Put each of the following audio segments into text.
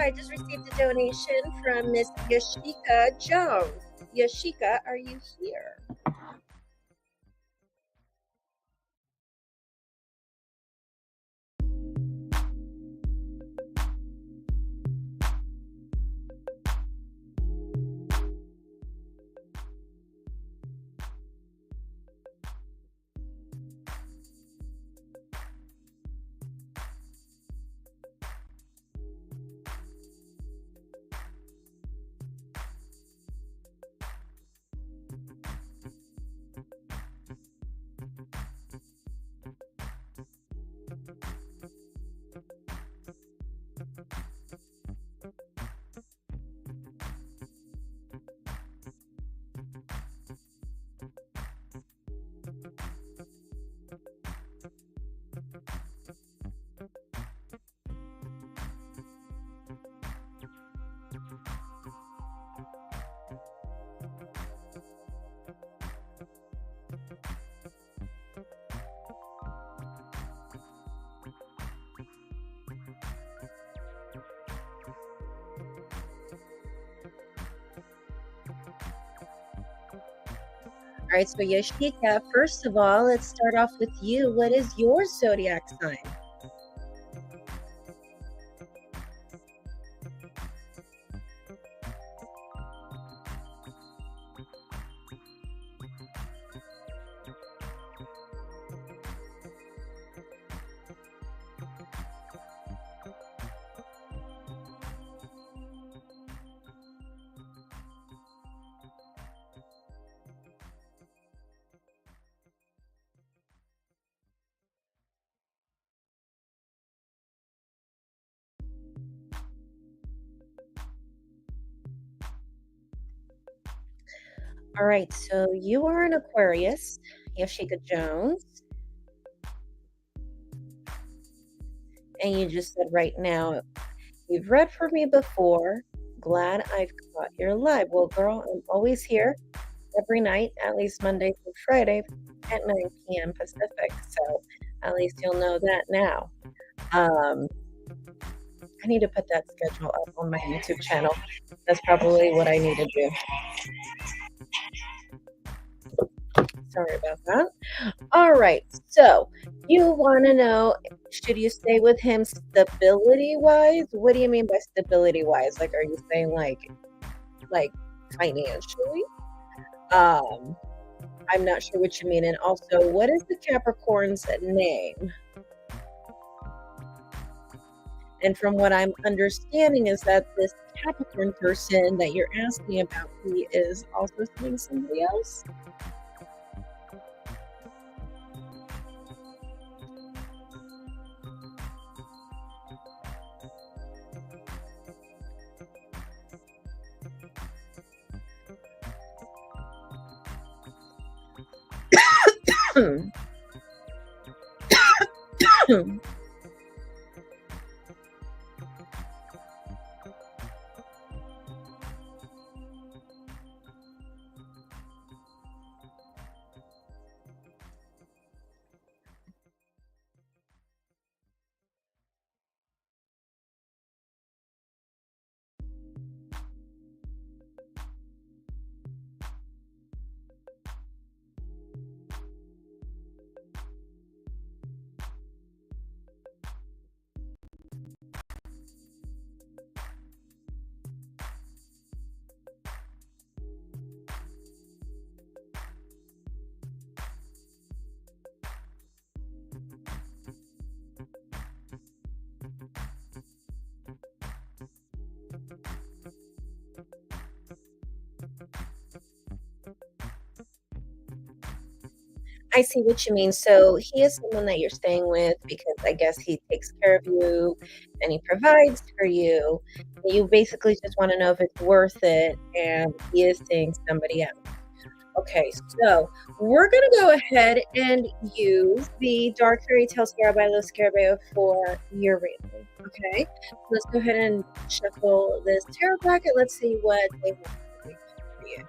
I just received a donation from Miss Yashika Jones. Yashika, are you here? All right, so Yashika, first of all, let's start off with you. What is your zodiac sign? All right, so you are an Aquarius, Yashika Jones, and you just said right now, you've read for me before. Glad I've caught your live. Well, girl, I'm always here every night, at least Monday through Friday at 9 p.m. Pacific. So at least you'll know that now. Um, I need to put that schedule up on my YouTube channel. That's probably what I need to do. Sorry about that. All right. So you want to know, should you stay with him stability wise? What do you mean by stability wise? Like, are you saying like financially? Um, I'm not sure what you mean. And also, what is the Capricorn's name? And from what I'm understanding is that this Capricorn person that you're asking about, he is also seeing somebody else. I see what you mean. So he is someone that you're staying with because I guess he takes care of you and he provides for you. You basically just want to know if it's worth it, and he is seeing somebody else. Okay, so we're gonna go ahead and use the Dark Fairy Tale Scarab by Los Scarabeo for your reading. Okay, let's go ahead and shuffle this tarot packet. Let's see what they want to do for you.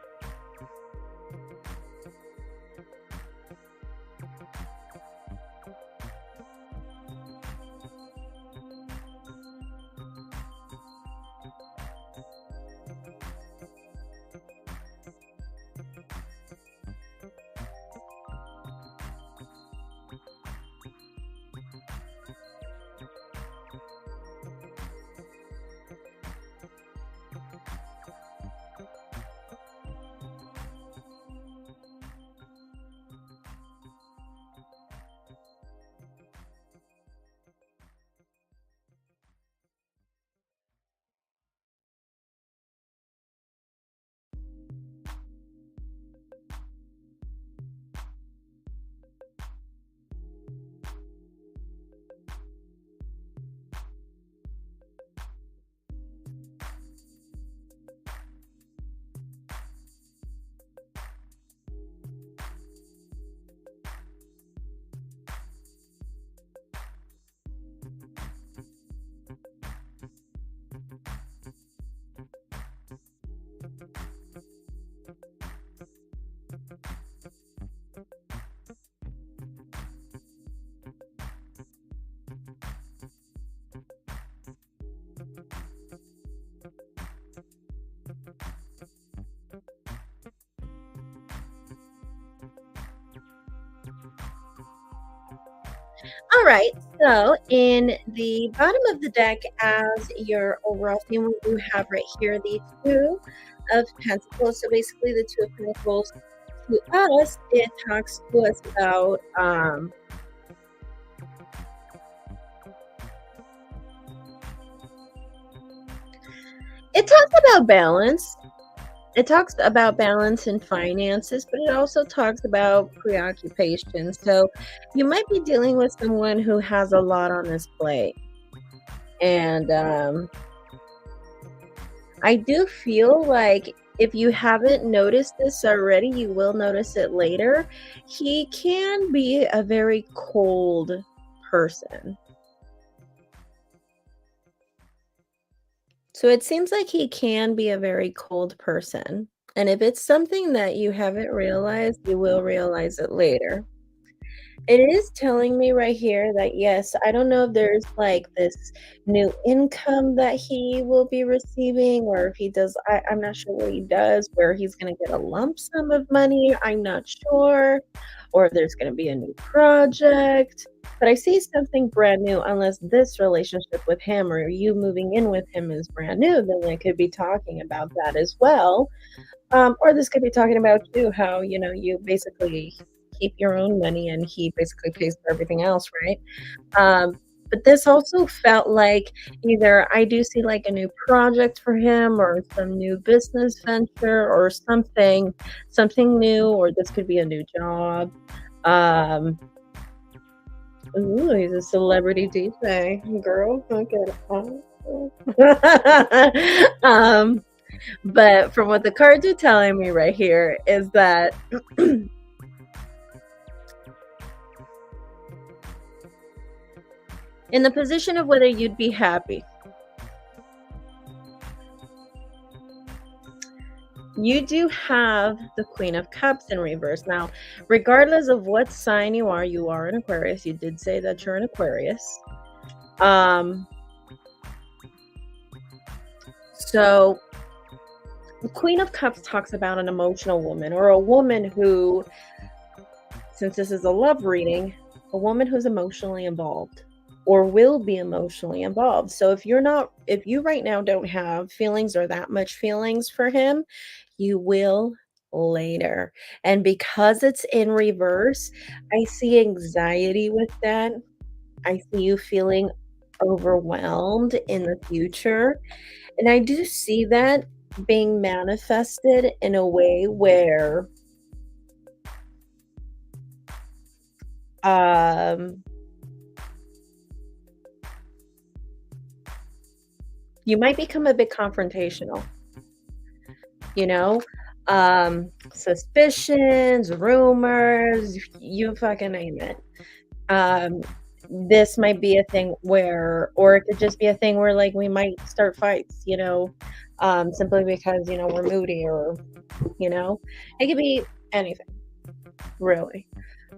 All right, so in the bottom of the deck, as your overall theme, we do have right here the Two of Pentacles. So basically, the Two of Pentacles to us, it talks to us about it talks about balance. It talks about balance in finances, but it also talks about preoccupation. So you might be dealing with someone who has a lot on this plate. And I do feel like if you haven't noticed this already, you will notice it later. He can be a very cold person. So it seems like he can be a very cold person. And if it's something that you haven't realized, you will realize it later. It is telling me right here that yes, I don't know if there's like this new income that he will be receiving, or if he does, I'm not sure what he does, where he's going to get a lump sum of money. I'm not sure. Or if there's going to be a new project. But I see something brand new, unless this relationship with him or you moving in with him is brand new, then they could be talking about that as well. Or this could be talking about you, how, you basically keep your own money and he basically pays for everything else, right? But this also felt like either I do see like a new project for him or some new business venture or something new, or this could be a new job. Um, ooh, he's a celebrity DJ, girl. Okay. But from what the cards are telling me right here is that in the position of whether you'd be happy, you do have the Queen of Cups in reverse. Now, regardless of what sign you are an Aquarius. You did say that you're an Aquarius. So the Queen of Cups talks about an emotional woman, or a woman who, since this is a love reading, a woman who's emotionally involved or will be emotionally involved. So if you right now don't have feelings or that much feelings for him, you will later. And because it's in reverse, I see anxiety with that. I see you feeling overwhelmed in the future. And I do see that being manifested in a way where Um, you might become a bit confrontational, you know? Suspicions, rumors, you fucking name it. Um, this might be a thing where or it could just be a thing where, like, we might start fights, simply because, we're moody or, you know? It could be anything, really.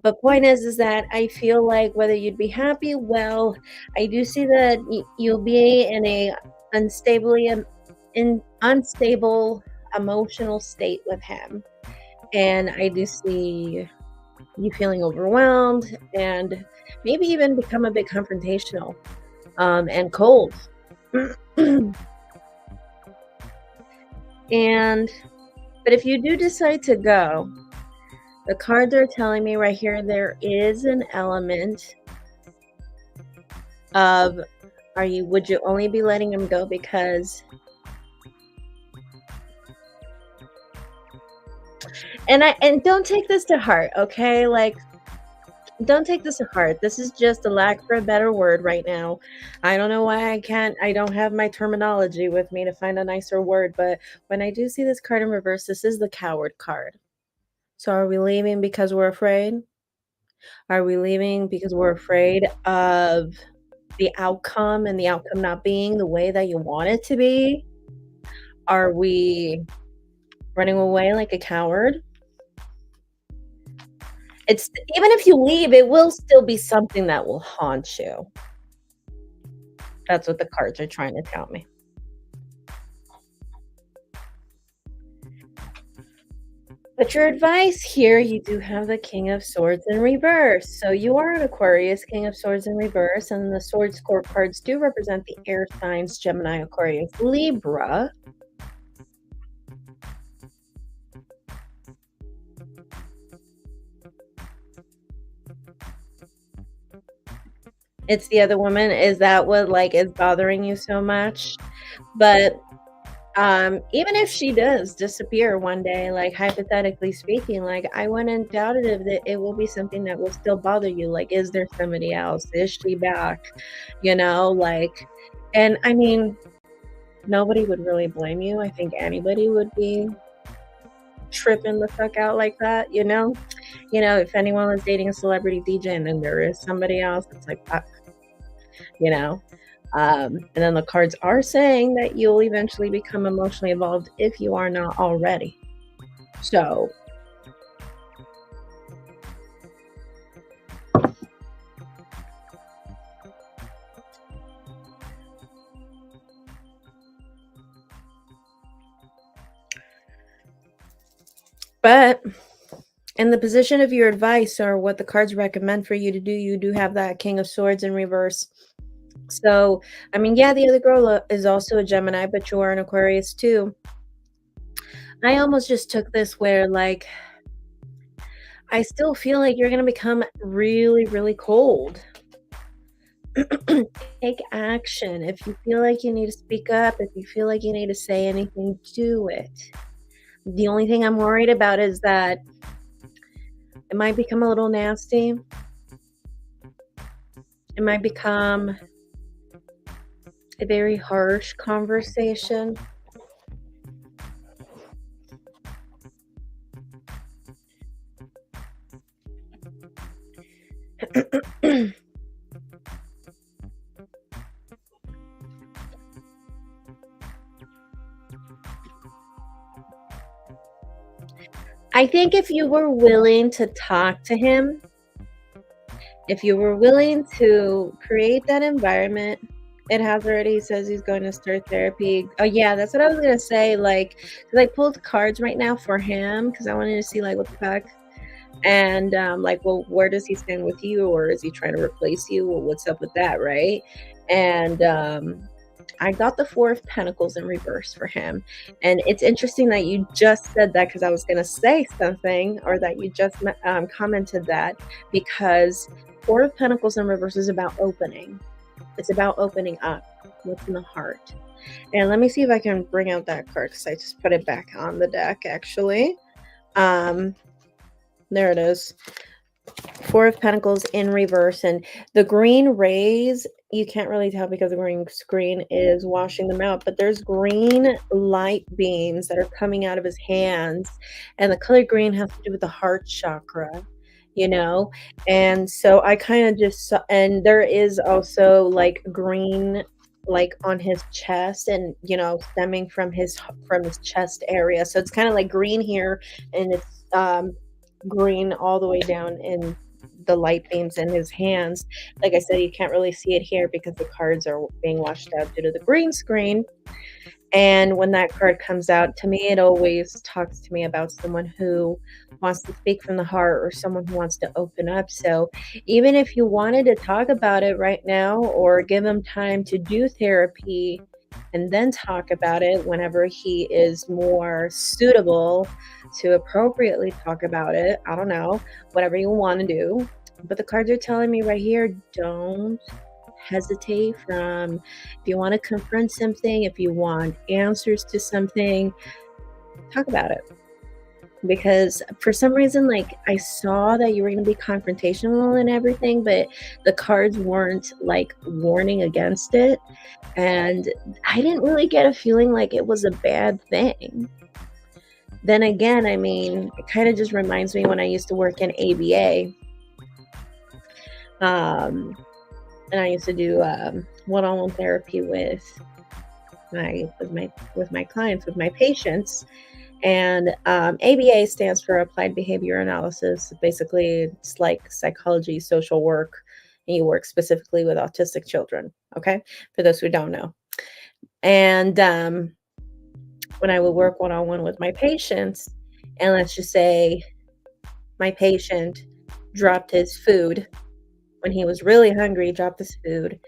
But point is that I feel like whether you'd be happy, well, I do see that you'll be in a unstably in unstable emotional state with him, and I do see you feeling overwhelmed and maybe even become a bit confrontational, and cold. And but if you do decide to go, the cards are telling me right here there is an element of would you only be letting him go because and don't take this to heart, okay? Like, don't take this to heart. This is just a lack for a better word right now. I don't know why I don't have my terminology with me to find a nicer word, but when I do see this card in reverse, this is the coward card. So are we leaving because we're afraid? Are we leaving because we're afraid of the outcome and the outcome not being the way that you want it to be? Are we running away like a coward? It's even if you leave, it will still be something that will haunt you. That's what the cards are trying to tell me. But your advice here, you do have the King of Swords in reverse. So you are an Aquarius, King of Swords in reverse, and the Swords core cards do represent the air signs Gemini, Aquarius, Libra. It's the other woman. Is that what like is bothering you so much? But even if she does disappear one day, like hypothetically speaking, like I wouldn't doubt it if it will be something that will still bother you. Like, is there somebody else? Is she back? Like, and I mean, nobody would really blame you. I think anybody would be tripping the fuck out like that, you know? If anyone was dating a celebrity DJ and then there is somebody else, it's like, fuck, you know? And then the cards are saying that you'll eventually become emotionally involved if you are not already. So, but in the position of your advice or what the cards recommend for you to do, you do have that King of Swords in reverse. So, I mean, yeah, the other girl is also a Gemini, but you are an Aquarius too. I almost just took this where, like, I still feel like you're going to become really, really cold. Take action. If you feel like you need to speak up, if you feel like you need to say anything, do it. The only thing I'm worried about is that it might become a little nasty. It might become a very harsh conversation. I think if you were willing to talk to him, if you were willing to create that environment, it has already he says he's going to start therapy. Oh yeah, that's what I was gonna say. Like, 'cause I pulled cards right now for him because I wanted to see like what the fuck. And like, well, where does he stand with you, or is he trying to replace you? Well, what's up with that, right? And I got the Four of Pentacles in reverse for him. And it's interesting that you just said that because I was going to say something, or that you just commented that, because Four of Pentacles in reverse is about opening. It's about opening up what's in the heart. And let me see if I can bring out that card because I just put it back on the deck, actually. There it is. Four of Pentacles in reverse, and the green rays, you can't really tell because the green screen is washing them out, but there's green light beams that are coming out of his hands, and the color green has to do with the heart chakra, you know? And so I kind of just saw, and there is also like green like on his chest and stemming from his chest area. So it's kind of like green here, and it's green all the way down in the light beams in his hands. Like I said, you can't really see it here because the cards are being washed out due to the green screen. And when that card comes out, to me, it always talks to me about someone who wants to speak from the heart or someone who wants to open up. So even if you wanted to talk about it right now or give him time to do therapy and then talk about it whenever he is more suitable to appropriately talk about it, I don't know, whatever you want to do. But the cards are telling me right here, don't hesitate from, if you want to confront something, if you want answers to something, talk about it. Because for some reason, like, I saw that you were going to be confrontational and everything, but the cards weren't like warning against it. And I didn't really get a feeling like it was a bad thing. Then again, I mean, it kind of just reminds me when I used to work in ABA. And I used to do one-on-one therapy with my clients, with my patients. And ABA stands for Applied Behavior Analysis. Basically, it's like psychology, social work, and you work specifically with autistic children. Okay, for those who don't know. And when I would work one-on-one with my patients, and let's just say my patient dropped his food when he was really hungry, dropped his food,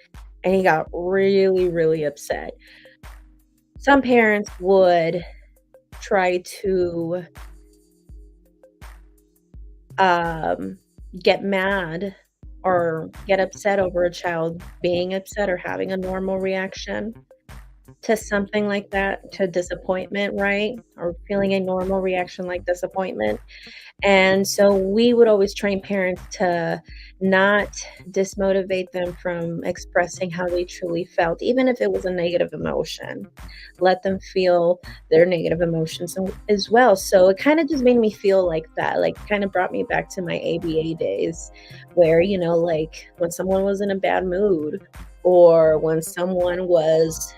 and he got really, really upset. Some parents would try to get mad or get upset over a child being upset or having a normal reaction to something like that, to disappointment, right? Or feeling a normal reaction like disappointment. And so we would always train parents to not dismotivate them from expressing how they truly felt, even if it was a negative emotion. Let them feel their negative emotions as well. So it kind of just made me feel like that, like kind of brought me back to my ABA days where, like when someone was in a bad mood or when someone was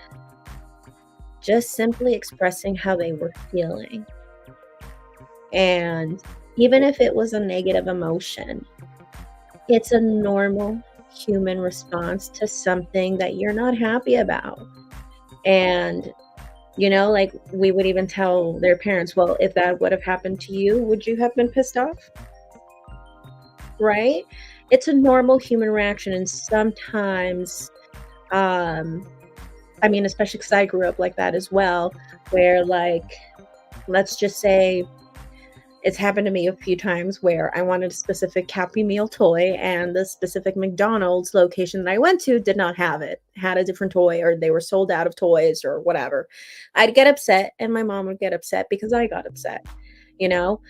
just simply expressing how they were feeling. And even if it was a negative emotion, it's a normal human response to something that you're not happy about. And, like we would even tell their parents, well, if that would have happened to you, would you have been pissed off? Right? It's a normal human reaction. And sometimes, especially because I grew up like that as well, where like, let's just say, it's happened to me a few times where I wanted a specific Happy Meal toy and the specific McDonald's location that I went to did not have it, had a different toy, or they were sold out of toys or whatever. I'd get upset and my mom would get upset because I got upset, you know?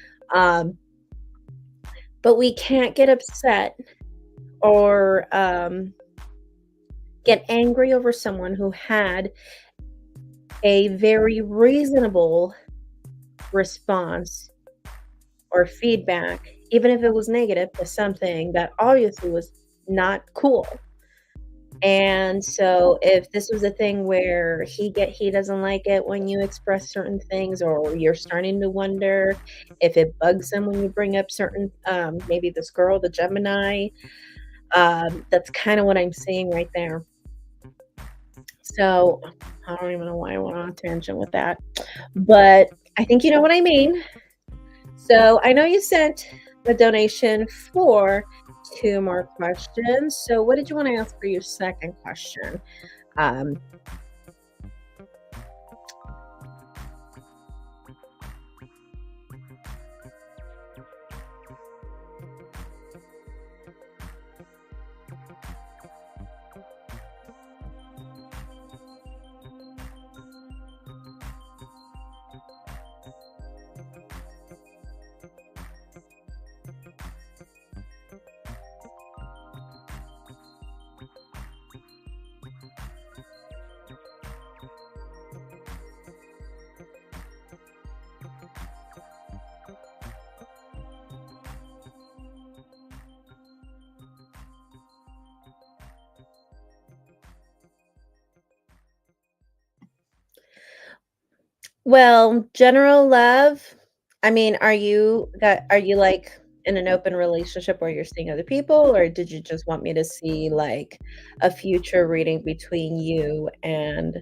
But we can't get upset or get angry over someone who had a very reasonable response or feedback, even if it was negative, to something that obviously was not cool. And so if this was a thing where he doesn't like it when you express certain things, or you're starting to wonder if it bugs him when you bring up certain maybe this girl, the Gemini, that's kind of what I'm seeing right there. So I don't even know why I went on a tangent with that, but I think you know what I mean. So I know you sent the donation for 2 more questions. So what did you want to ask for your second question? Well, general love, I mean, are you, like, in an open relationship where you're seeing other people, or did you just want me to see, like, a future reading between you and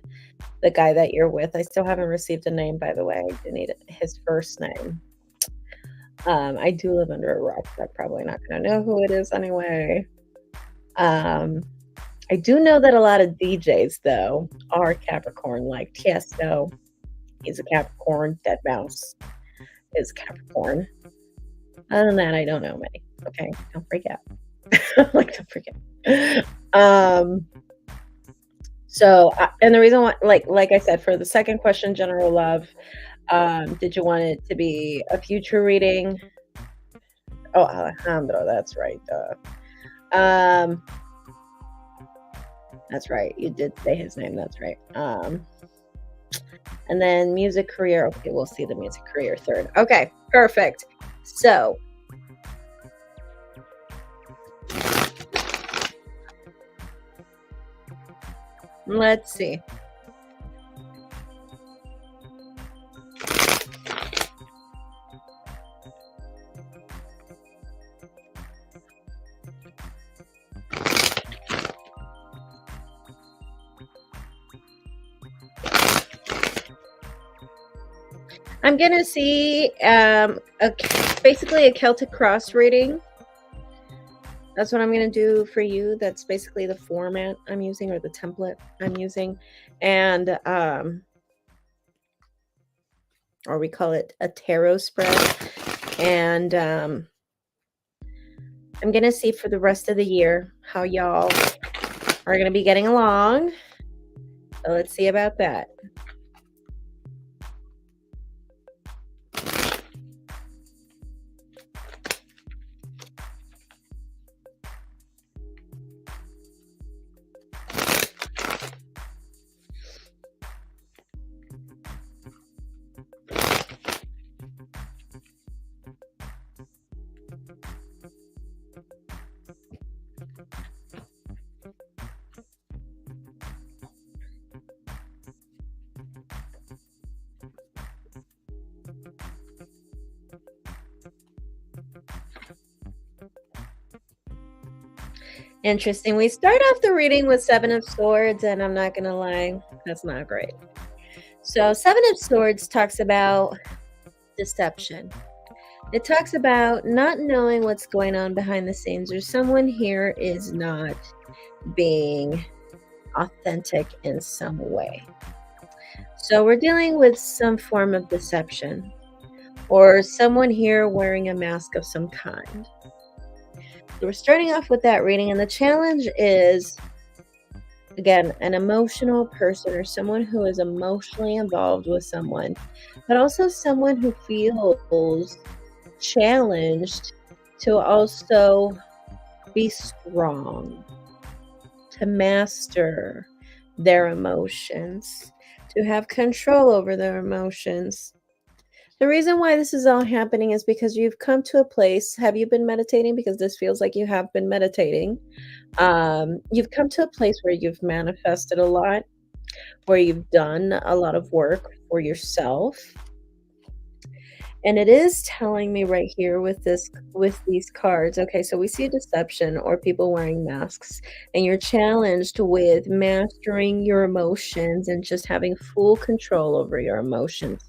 the guy that you're with? I still haven't received a name, by the way. I do need his first name. I do live under a rock, so I'm probably not gonna know who it is anyway. Um, I do know that a lot of DJs, though, are Capricorn, like Tiesto, he's a Capricorn, Deadmau5 is Capricorn. Other than that, I don't know many. Okay, don't freak out. Like, don't freak out. Um, and the reason why, like I said, for the second question, general love, did you want it to be a future reading? Oh, Alejandro, that's right. Um, that's right. You did say his name. That's right. And then music career. Okay, we'll see the music career third. Okay, perfect. So let's see. I'm gonna see basically a Celtic cross reading. That's what I'm gonna do for you. That's basically the format I'm using, or the template I'm using, and or we call it a tarot spread. And I'm gonna see for the rest of the year how y'all are gonna be getting along. So let's see about that. Interesting. We start off the reading with Seven of Swords, and I'm not gonna lie, that's not great. So Seven of Swords talks about deception. It talks about not knowing what's going on behind the scenes, or someone here is not being authentic in some way. So we're dealing with some form of deception, or someone here wearing a mask of some kind. So we're starting off with that reading, and the challenge is, again, an emotional person, or someone who is emotionally involved with someone, but also someone who feels challenged to also be strong, to master their emotions, to have control over their emotions. The reason why this is all happening is because you've come to a place. Have you been meditating? Because this feels like you have been meditating. You've come to a place where you've manifested a lot, where you've done a lot of work for yourself. And it is telling me right here with these cards. Okay, so we see deception, or people wearing masks, and you're challenged with mastering your emotions and just having full control over your emotions.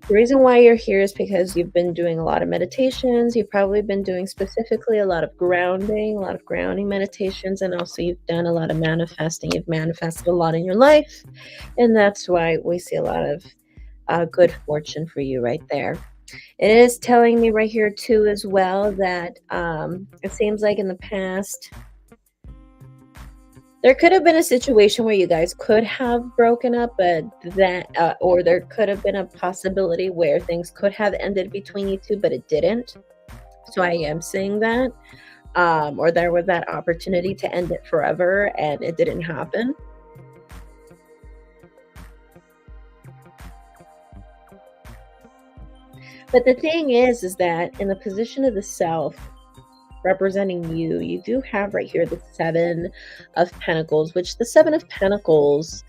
The reason why you're here is because you've been doing a lot of meditations. You've probably been doing specifically a lot of grounding meditations, and also you've done a lot of manifesting. You've manifested a lot in your life, and that's why we see a lot of good fortune for you right there. It is telling me right here too as well that it seems like in the past there could have been a situation where you guys could have broken up, but or there could have been a possibility where things could have ended between you two, but it didn't. So I am seeing that, or there was that opportunity to end it forever, and it didn't happen. But the thing is that in the position of the self, representing you, you do have right here the Seven of Pentacles, which the Seven of Pentacles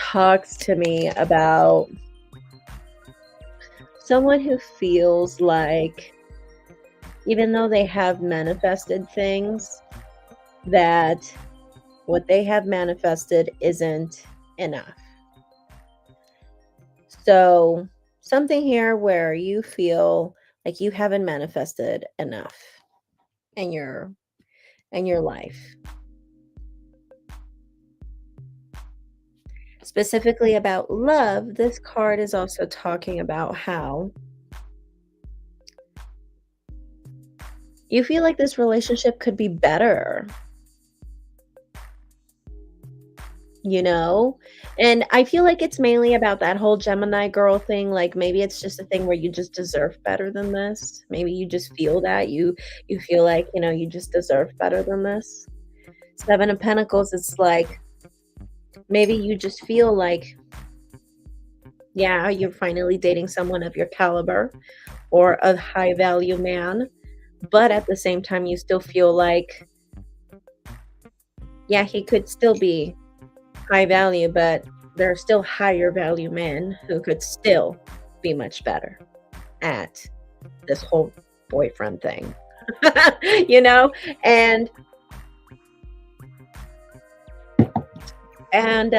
talks to me about someone who feels like even though they have manifested things, that what they have manifested isn't enough. So, something here where you feel like you haven't manifested enough in your life. Specifically about love, this card is also talking about how you feel like this relationship could be better, you know? And I feel like it's mainly about that whole Gemini girl thing. Like maybe it's just a thing where you just deserve better than this. Maybe you just feel that you feel like, you just deserve better than this. Seven of Pentacles, it's like maybe you just feel like, yeah, you're finally dating someone of your caliber or a high value man, but at the same time you still feel like, yeah, he could still be high value, but there are still higher value men who could still be much better at this whole boyfriend thing. you know and and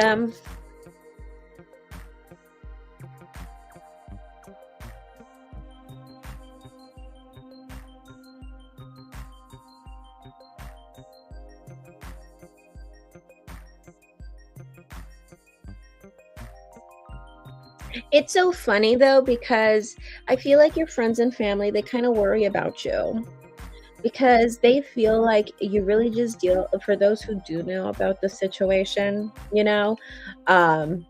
it's so funny though, because I feel like your friends and family, they kind of worry about you because they feel like you really just deal, for those who do know about the situation, um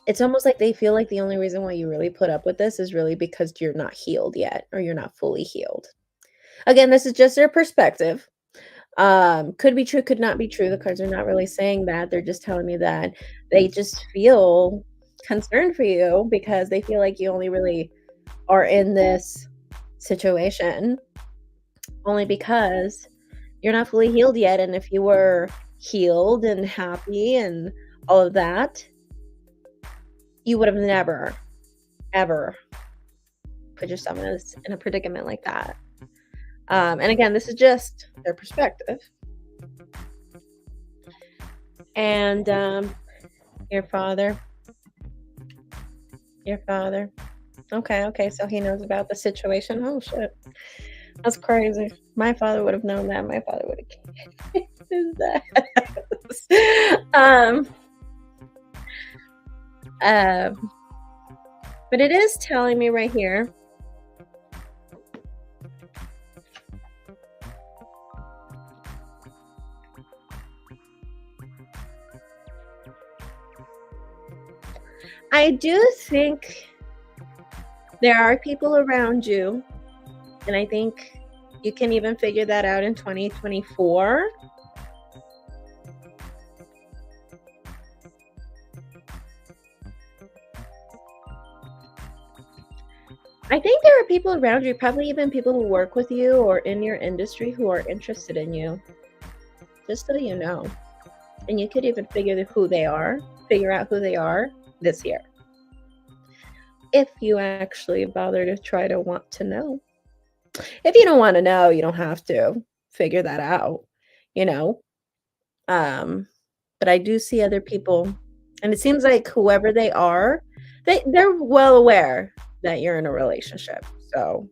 it's almost like they feel like the only reason why you really put up with this is really because you're not healed yet, or you're not fully healed. Again, this is just their perspective. Could be true, could not be true. The cards are not really saying that. They're just telling me that they just feel concerned for you because they feel like you only really are in this situation only because you're not fully healed yet. And if you were healed and happy and all of that, you would have never, ever put yourself in a predicament like that. And again, this is just their perspective. And your father. Okay, so he knows about the situation. Oh shit, that's crazy. My father would have known that. My father would have kicked his ass. But it is telling me right here. I do think there are people around you, and I think you can even figure that out in 2024. I think there are people around you, probably even people who work with you or in your industry, who are interested in you, just so you know. And you could even figure out who they are this year, if you actually bother to try to want to know. If you don't want to know, you don't have to figure that out, but I do see other people, and it seems like whoever they are, they're well aware that you're in a relationship. So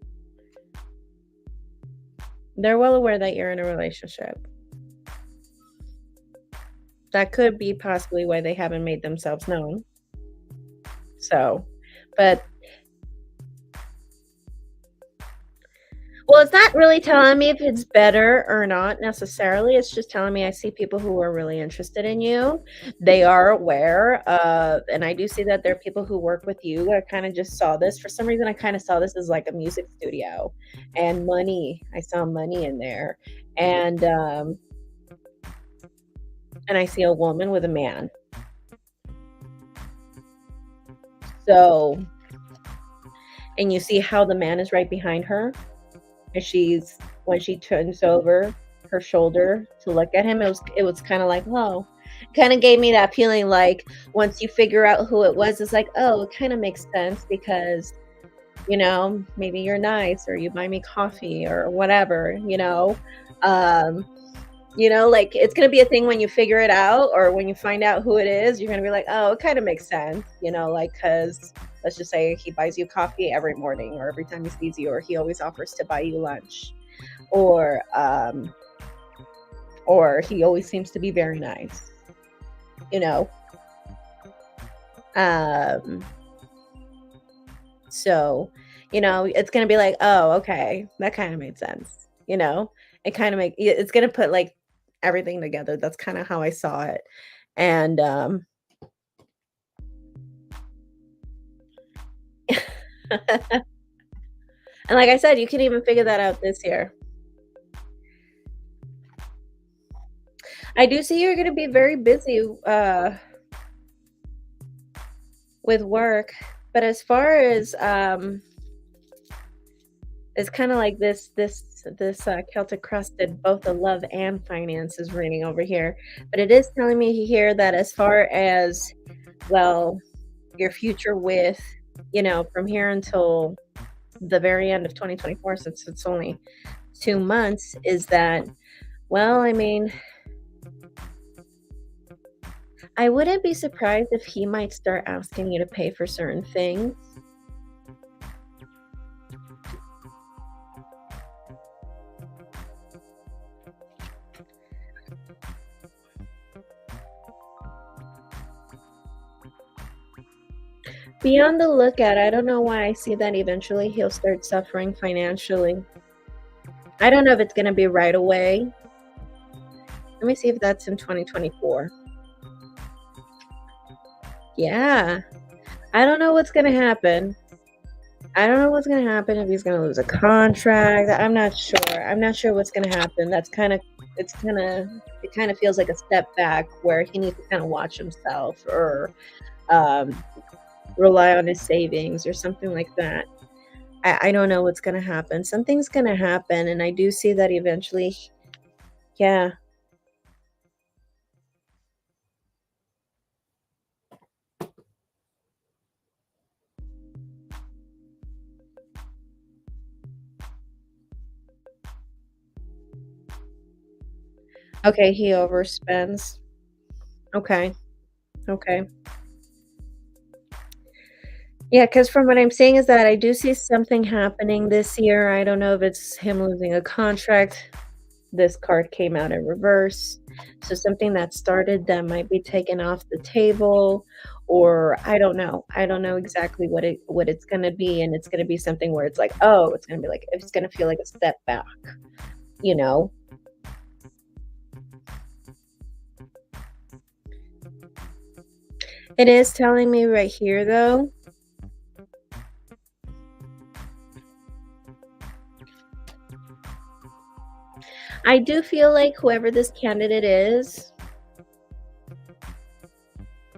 they're well aware that you're in a relationship. That could be possibly why they haven't made themselves known. So, but well, it's not really telling me if it's better or not necessarily. It's just telling me I see people who are really interested in you. They are aware and I do see that there are people who work with you. I kind of just saw this. For some reason, I kind of saw this as like a music studio and money. I saw money in there. And I see a woman with a man. So, and you see how the man is right behind her. And when she turns over her shoulder to look at him, it was kind of like, oh, Kinda gave me that feeling like once you figure out who it was, it's like, "Oh, it kinda makes sense because, maybe you're nice or you buy me coffee or whatever," you know? Um, like, it's gonna be a thing when you figure it out or when you find out who it is, you're gonna be like, "Oh, it kinda makes sense," like, because let's just say he buys you coffee every morning or every time he sees you, or he always offers to buy you lunch, or, um or he always seems to be very nice, you know? Um, so, it's gonna be like, "Oh, okay, that kinda made sense," you know? It's gonna put, like, everything together, that's kinda how I saw it, and, and like I said, you can even figure that out this year. I do see you're gonna be very busy, with work, but as far as, it's kinda like this Celtic crusted both the love and finances reading over here, but it is telling me here that as far as, well, your future with, from here until the very end of 2024, since it's only 2 months, is that, well, I mean, I wouldn't be surprised if he might start asking you to pay for certain things. Be on the lookout. I don't know why I see that eventually he'll start suffering financially. I don't know if it's gonna be right away. Let me see if that's in 2024. Yeah. I don't know what's gonna happen. I don't know what's gonna happen, if he's gonna lose a contract. I'm not sure. I'm not sure what's gonna happen. It kinda feels like a step back where he needs to kinda watch himself or, um, rely on his savings or something like that. I don't know what's gonna happen. Something's gonna happen, and I do see that eventually. Yeah. Okay, he overspends. Okay, okay. Yeah, because from what I'm seeing is that I do see something happening this year. I don't know if it's him losing a contract. This card came out in reverse. So something that started that might be taken off the table, or I don't know. I don't know exactly what it's gonna be, and it's gonna be something where it's like, oh, it's gonna feel like a step back, you know? It is telling me right here though. I do feel like whoever this candidate is,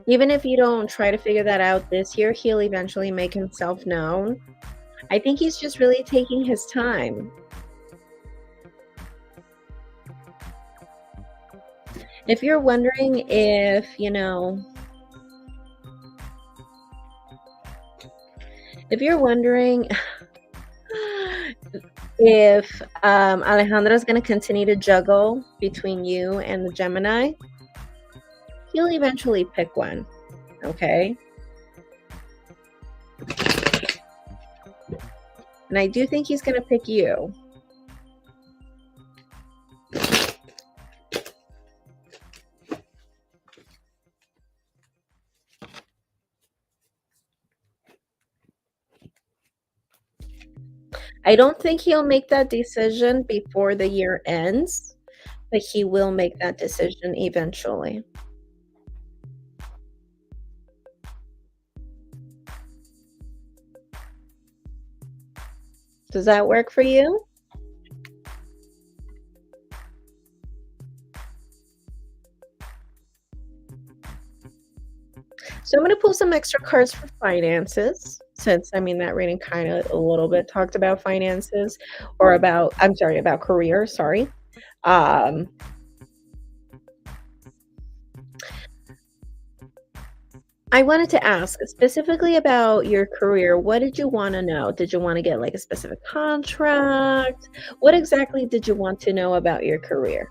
even if you don't try to figure that out this year, he'll eventually make himself known. I think he's just really taking his time. If you're wondering if you're wondering if Alejandra's going to continue to juggle between you and the Gemini, he'll eventually pick one. Okay. And I do think he's going to pick you. I don't think he'll make that decision before the year ends, but he will make that decision eventually. Does that work for you? So I'm going to pull some extra cards for finances, since I mean that reading kind of a little bit talked about finances, or about, I'm sorry, about career, sorry. Um I wanted to ask specifically about your career. What did you wanna know? Did you wanna get, like, a specific contract? What exactly did you want to know about your career?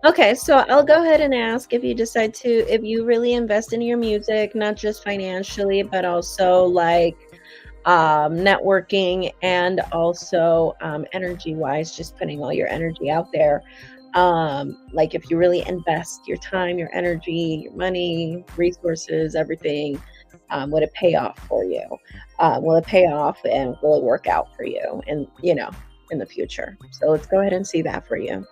Okay, so I'll go ahead and ask if you decide to if you really invest in your music, not just financially, but also, like, networking and also, energy-wise, just putting all your energy out there. Like, if you really invest your time, your energy, your money, resources, everything, would it pay off for you? Will it pay off, and will it work out for you in, in the future? So let's go ahead and see that for you.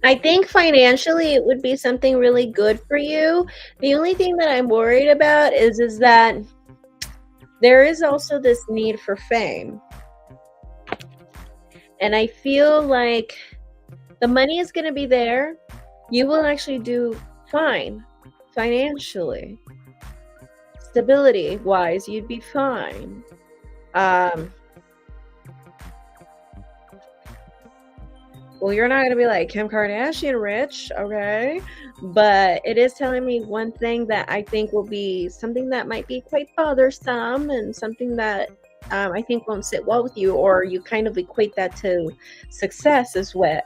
I think financially it would be something really good for you. The only thing that I'm worried about is that there is also this need for fame. And I feel like the money is going to be there. You will actually do fine financially. Stability wise, you'd be fine. Um, well, you're not going to be like Kim Kardashian rich, okay? But it is telling me one thing that I think will be something that might be quite bothersome and something that I think won't sit well with you, or you kind of equate that to success as what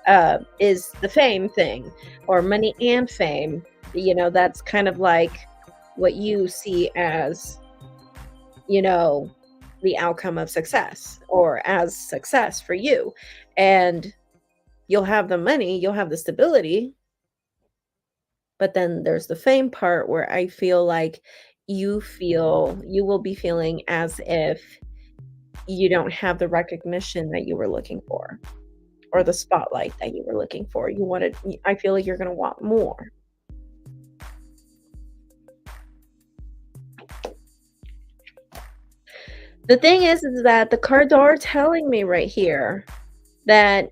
is the fame thing, or money and fame. That's kind of like what you see as, you know, the outcome of success or as success for you. And you'll have the money, you'll have the stability, but then there's the fame part where I feel like you will be feeling as if you don't have the recognition that you were looking for or the spotlight that you were looking for. I feel like you're going to want more. The thing is that the cards are telling me right here that,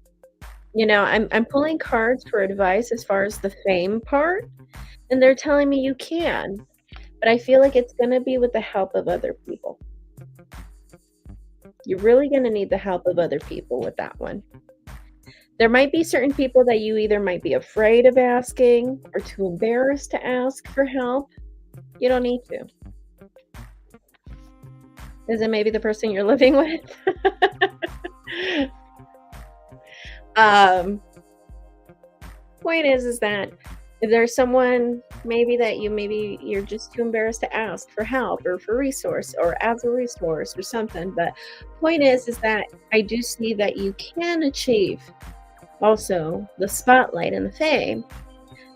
I'm pulling cards for advice as far as the fame part, and they're telling me you can, but I feel like it's gonna be with the help of other people. You're really gonna need the help of other people with that one. There might be certain people that you either might be afraid of asking or too embarrassed to ask for help. You don't need to. Is it maybe the person you're living with? um Point is that if there's someone maybe you're just too embarrassed to ask for help or for resource or as a resource or something, but point is that I do see that you can achieve also the spotlight and the fame,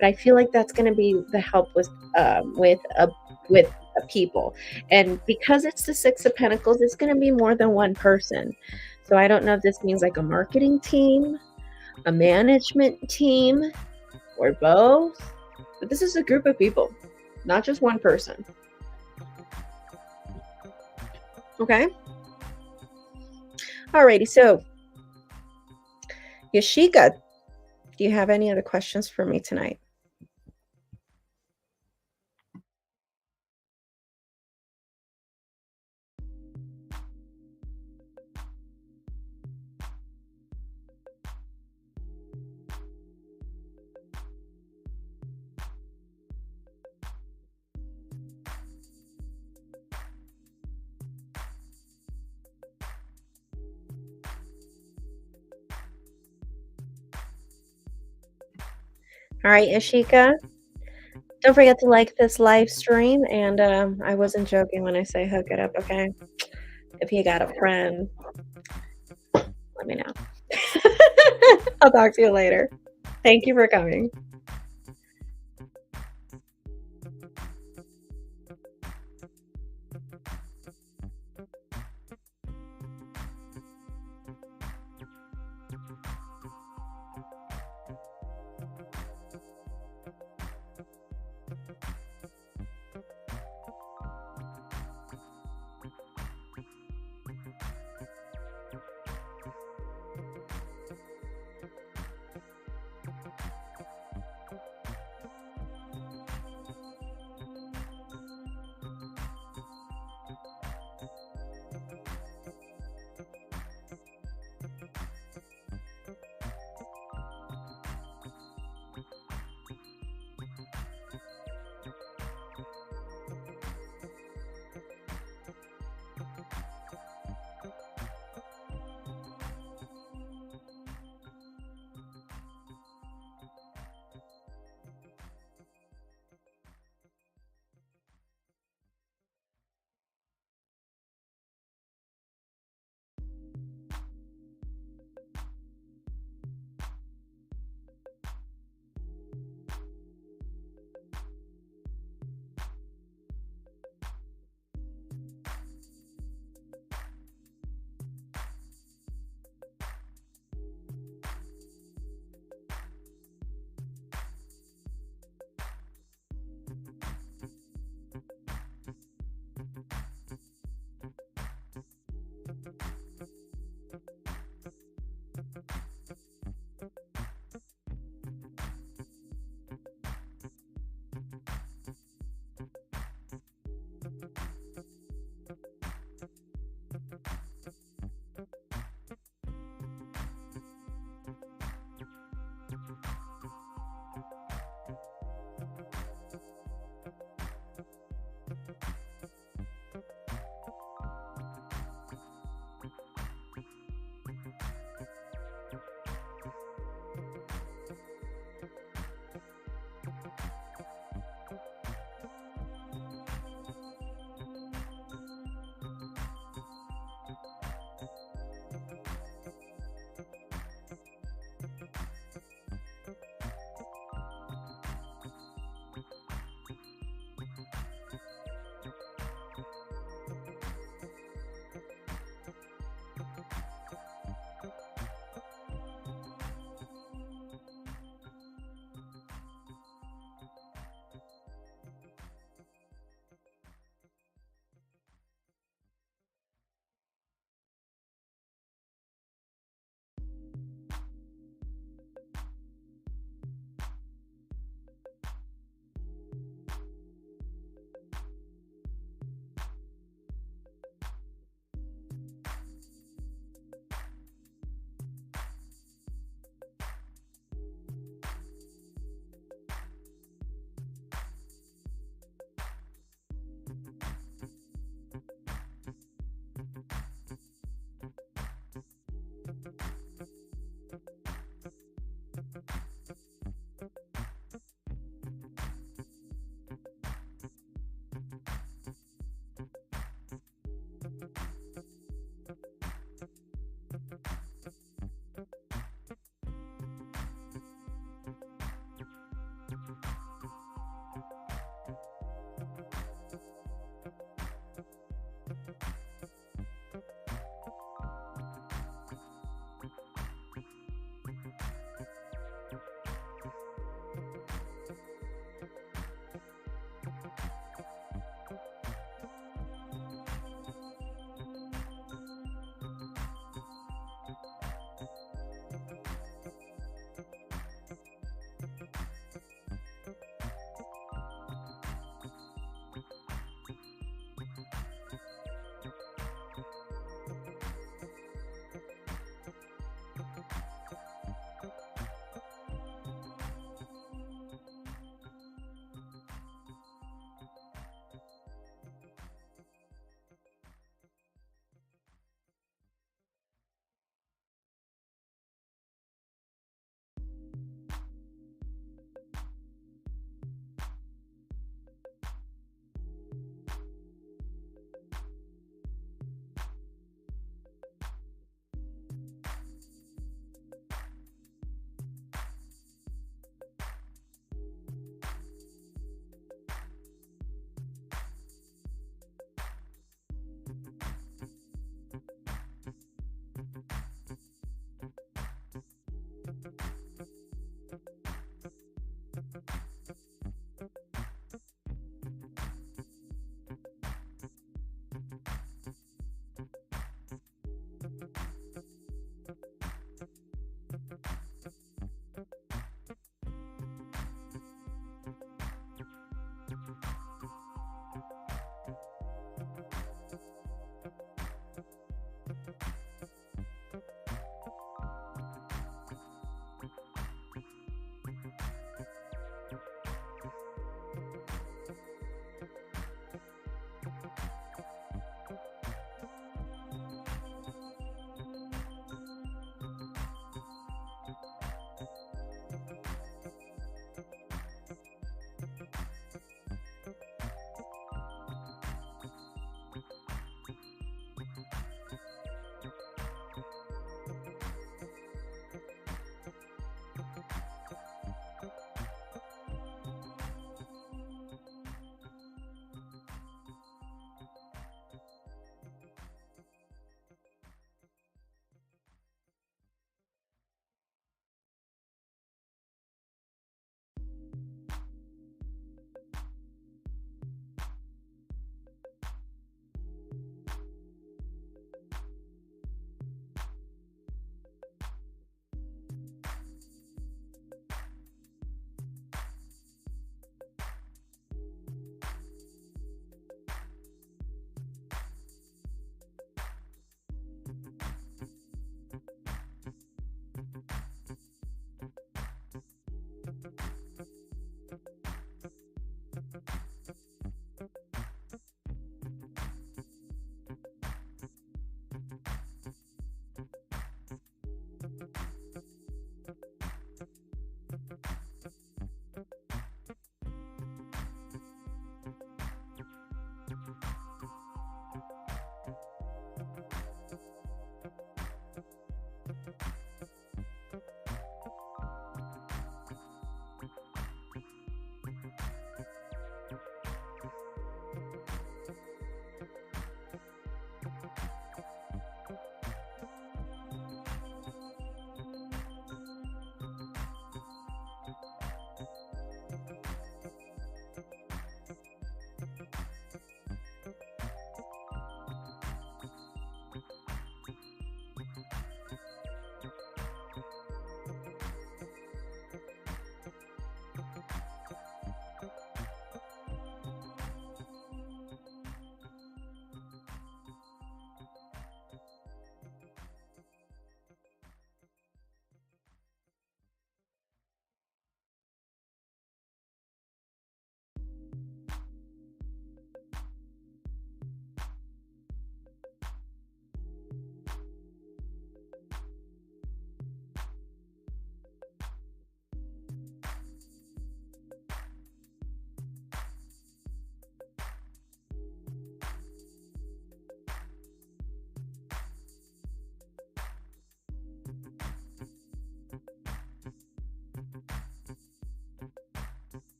but I feel like that's going to be the help with a people. And because it's the 6 of Pentacles, it's going to be more than one person. So I don't know if this means like a marketing team, a management team, or both. But this is a group of people, not just one person. Okay? Alrighty, so Yashika, do you have any other questions for me tonight? All right, Ashika, don't forget to like this live stream. And I wasn't joking when I say hook it up, okay? If you got a friend, let me know. I'll talk to you later. Thank you for coming.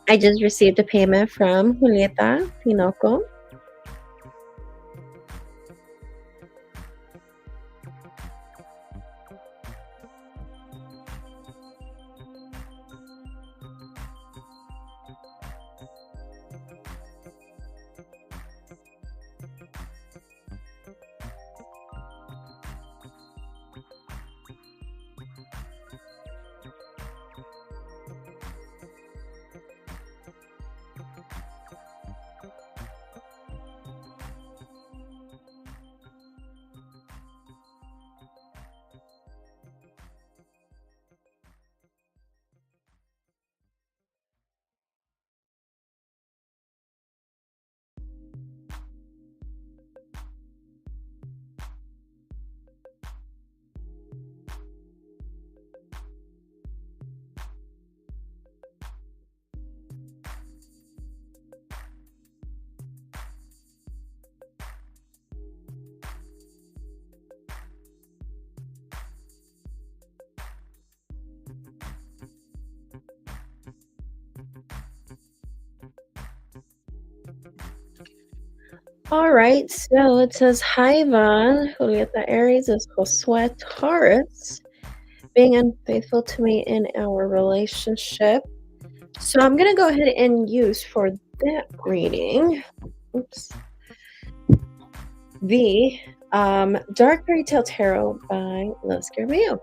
I just received a payment from Julieta Tinoco. All right, so it says, Hi, Yvonne. Julieta Aries is Josue Taurus, being unfaithful to me in our relationship. So I'm going to go ahead and use for that reading, oops, the Dark Fairy Tale Tarot by Love Scare Mayo.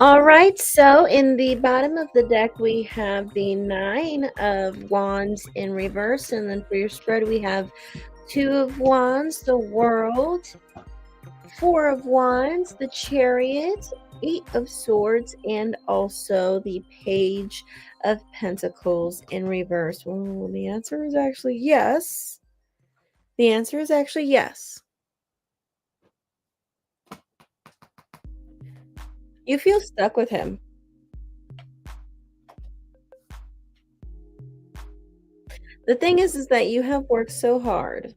All right, so in the bottom of the deck, we have the Nine of Wands in reverse. And then for your spread, we have Two of Wands, the World, Four of Wands, the Chariot, Eight of Swords, and also the Page of Pentacles in reverse. Well, the answer is actually yes. The answer is actually yes. You feel stuck with him. The thing is that you have worked so hard.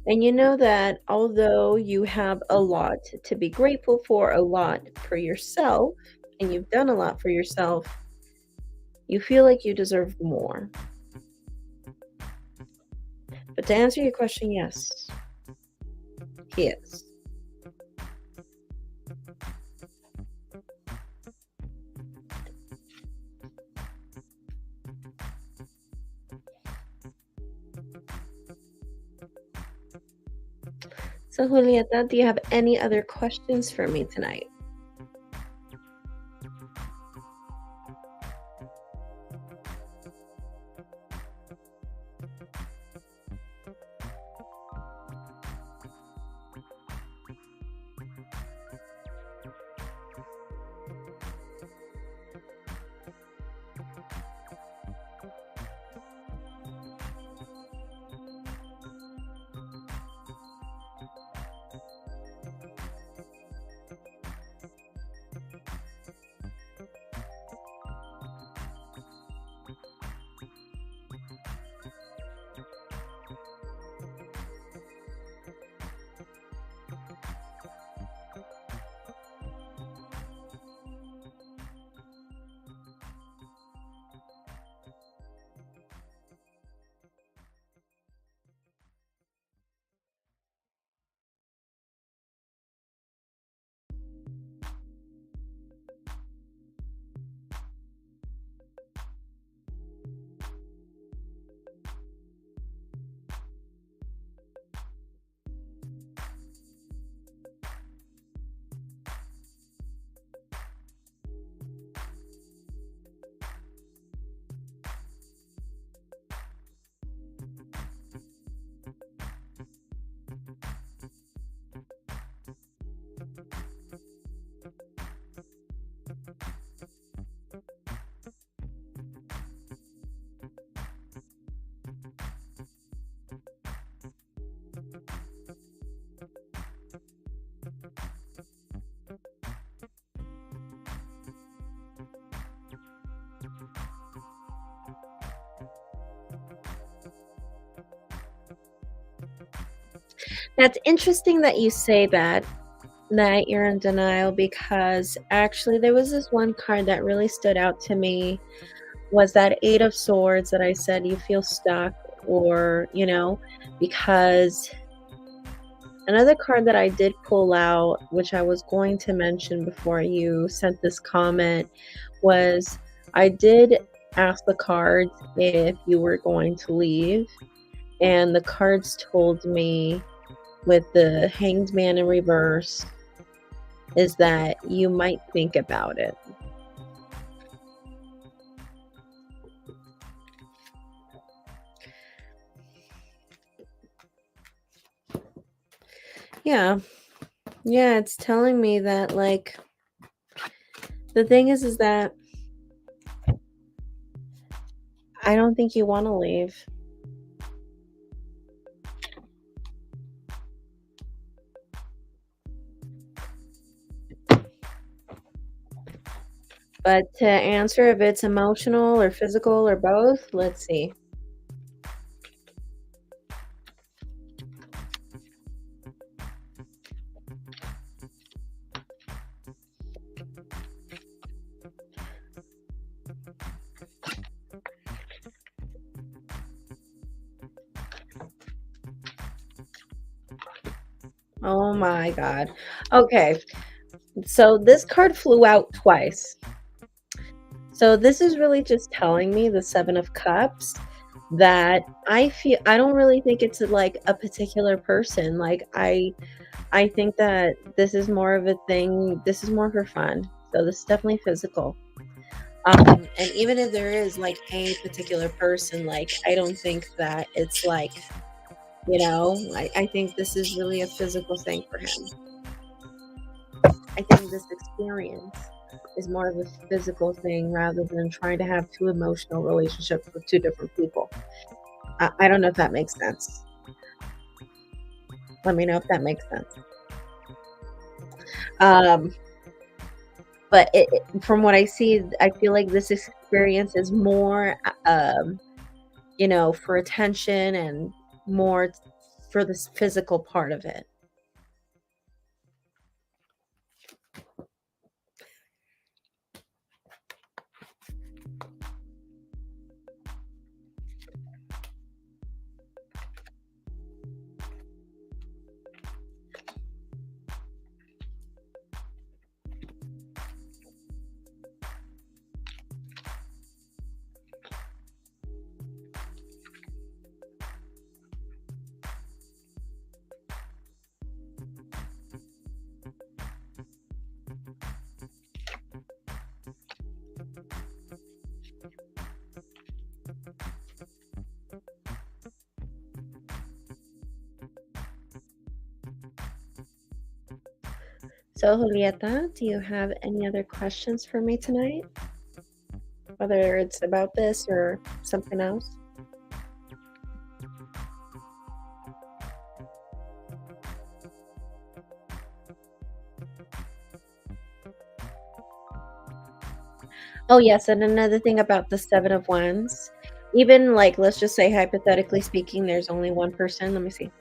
And you know that although you have a lot to be grateful for, a lot for yourself, and you've done a lot for yourself, you feel like you deserve more. But to answer your question, yes, he is. So, Julieta, do you have any other questions for me tonight? That's interesting that you say that you're in denial, because actually there was this one card that really stood out to me, was that 8 of Swords that I said you feel stuck, or, because another card that I did pull out, which I was going to mention before you sent this comment, was I did ask the cards if you were going to leave, and the cards told me, with the Hanged Man in reverse, is that you might think about it. Yeah. Yeah, it's telling me that, like, the thing is that I don't think you wanna leave. But to answer if it's emotional or physical or both, let's see. Oh my god. Okay, so this card flew out twice. So this is really just telling me, the 7 of Cups, that I don't really think it's, like, a particular person. Like, I think that this is more of a thing, this is more for fun. So this is definitely physical. And even if there is, like, a particular person, like, I don't think that it's like, I think this is really a physical thing for him. I think this experience is more of a physical thing rather than trying to have two emotional relationships with two different people. I don't know if that makes sense. Let me know if that makes sense. Um, but from what I see, I feel like this experience is more, for attention, and more for this physical part of it. So, Julieta, do you have any other questions for me tonight? Whether it's about this or something else? Oh, yes, and another thing about the 7 of Wands, even, like, let's just say hypothetically speaking, there's only one person. Let me see.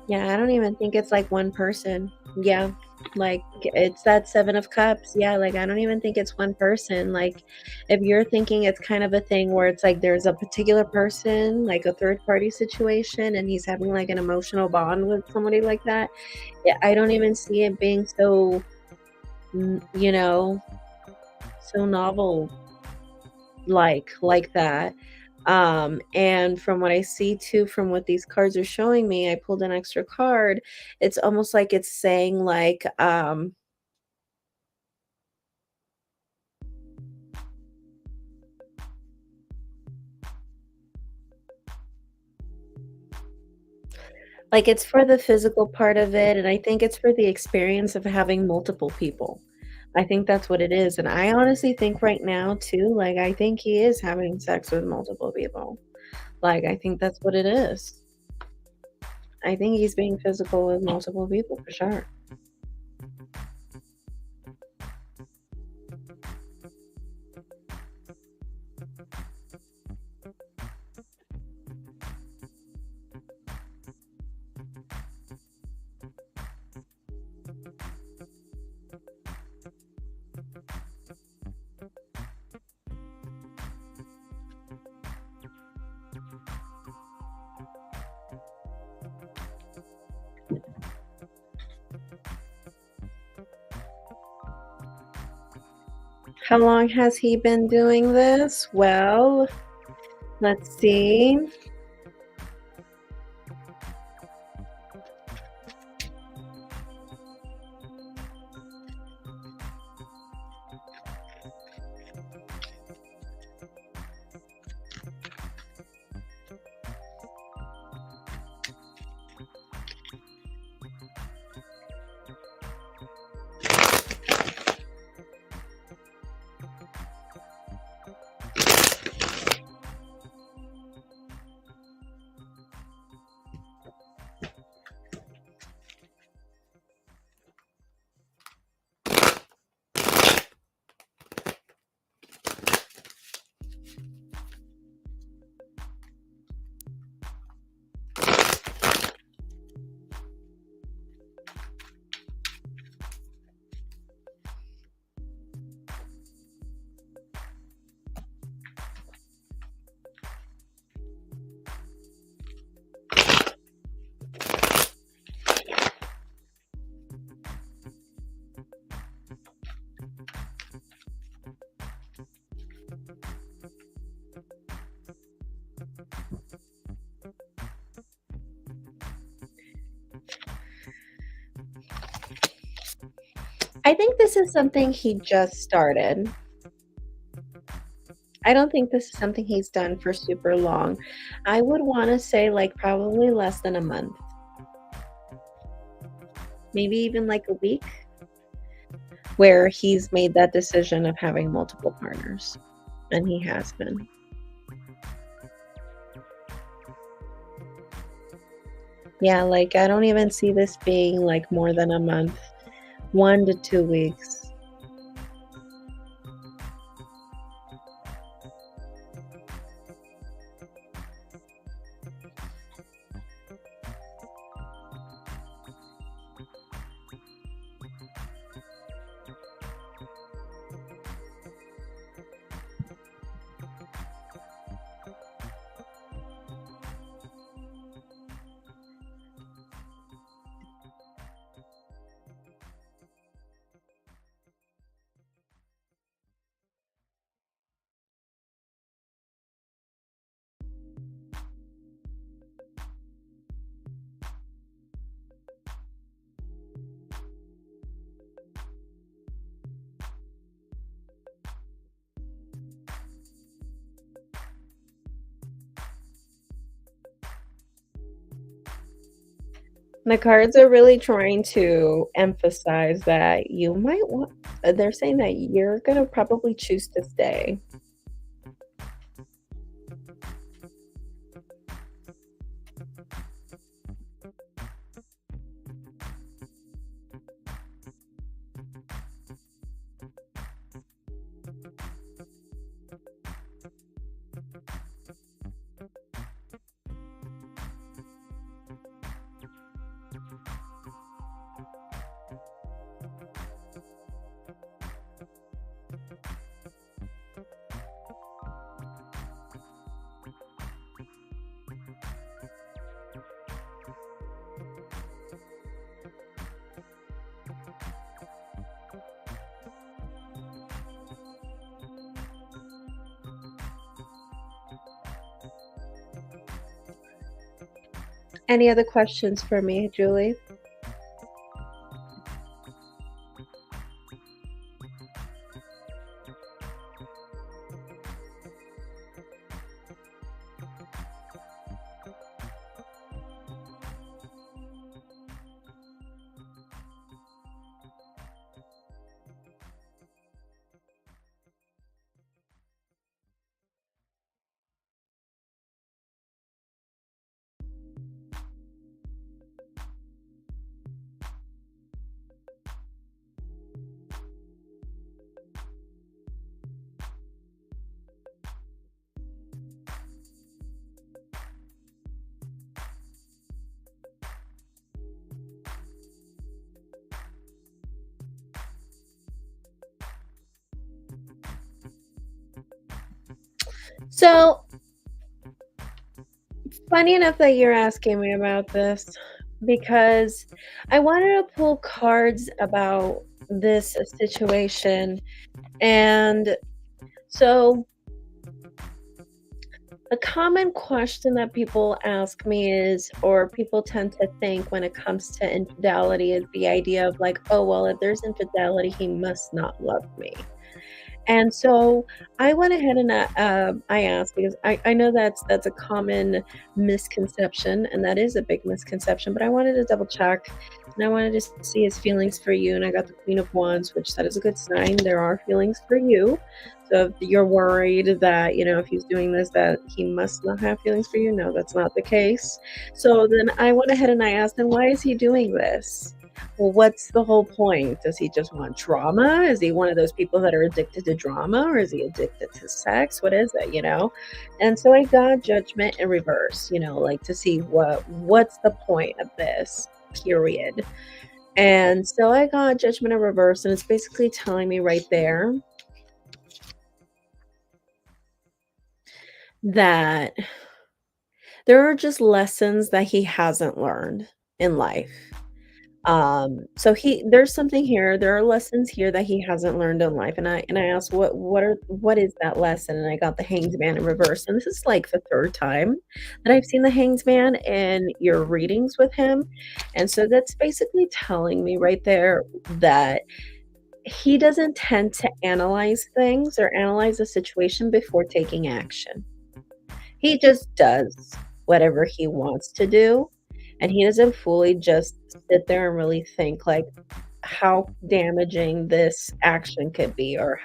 Yeah, I don't even think it's, like, one person. Yeah, like, it's that 7 of Cups. Yeah, like, I don't even think it's one person. Like, if you're thinking it's kind of a thing where it's, like, there's a particular person, like a third party situation, and he's having, like, an emotional bond with somebody like that, yeah, I don't even see it being so, you know, so novel like that. And from what I see too, from what these cards are showing me, I pulled an extra card. It's almost like it's saying like it's for the physical part of it, and I think it's for the experience of having multiple people. I think that's what it is. And I honestly think right now too, like I think he is having sex with multiple people. Like I think that's what it is. I think he's being physical with multiple people for sure. How long has he been doing this? Well, let's see. I think this is something he just started. I don't think this is something he's done for super long. I would wanna say, like, probably less than a month. Maybe even, like, a week, where he's made that decision of having multiple partners, and he has been. Yeah, like, I don't even see this being, like, more than a month, 1 to 2 weeks. The cards are really trying to emphasize that you might want they're saying that you're gonna probably choose to stay. Any other questions for me, Julie? So, funny enough that you're asking me about this because I wanted to pull cards about this situation. And so, a common question that people ask me is, or people tend to think when it comes to infidelity, is the idea of like, oh, well, if there's infidelity, he must not love me. And so I went ahead and I asked because I know that's a common misconception, and that is a big misconception. But I wanted to double check, and I wanted to see his feelings for you. And I got the Queen of Wands, which that is a good sign. There are feelings for you. So if you're worried that if he's doing this, that he must not have feelings for you, no, that's not the case. So then I went ahead and I asked him, why is he doing this? Well, what's the whole point? Does he just want drama? Is he one of those people that are addicted to drama, or is he addicted to sex? What is it? And so I got judgment in reverse, like to see what's the point of this, period. And so I got judgment in reverse, and it's basically telling me right there that there are just lessons that he hasn't learned in life. So there's something here, there are lessons here that he hasn't learned in life, and I asked, what is that lesson? And I got the Hanged Man in reverse, and this is like the 3rd time that I've seen the Hanged Man in your readings with him, and so that's basically telling me right there that he doesn't tend to analyze things or analyze a situation before taking action. He just does whatever he wants to do, and he doesn't fully just sit there and really think, like, how damaging this action could be, or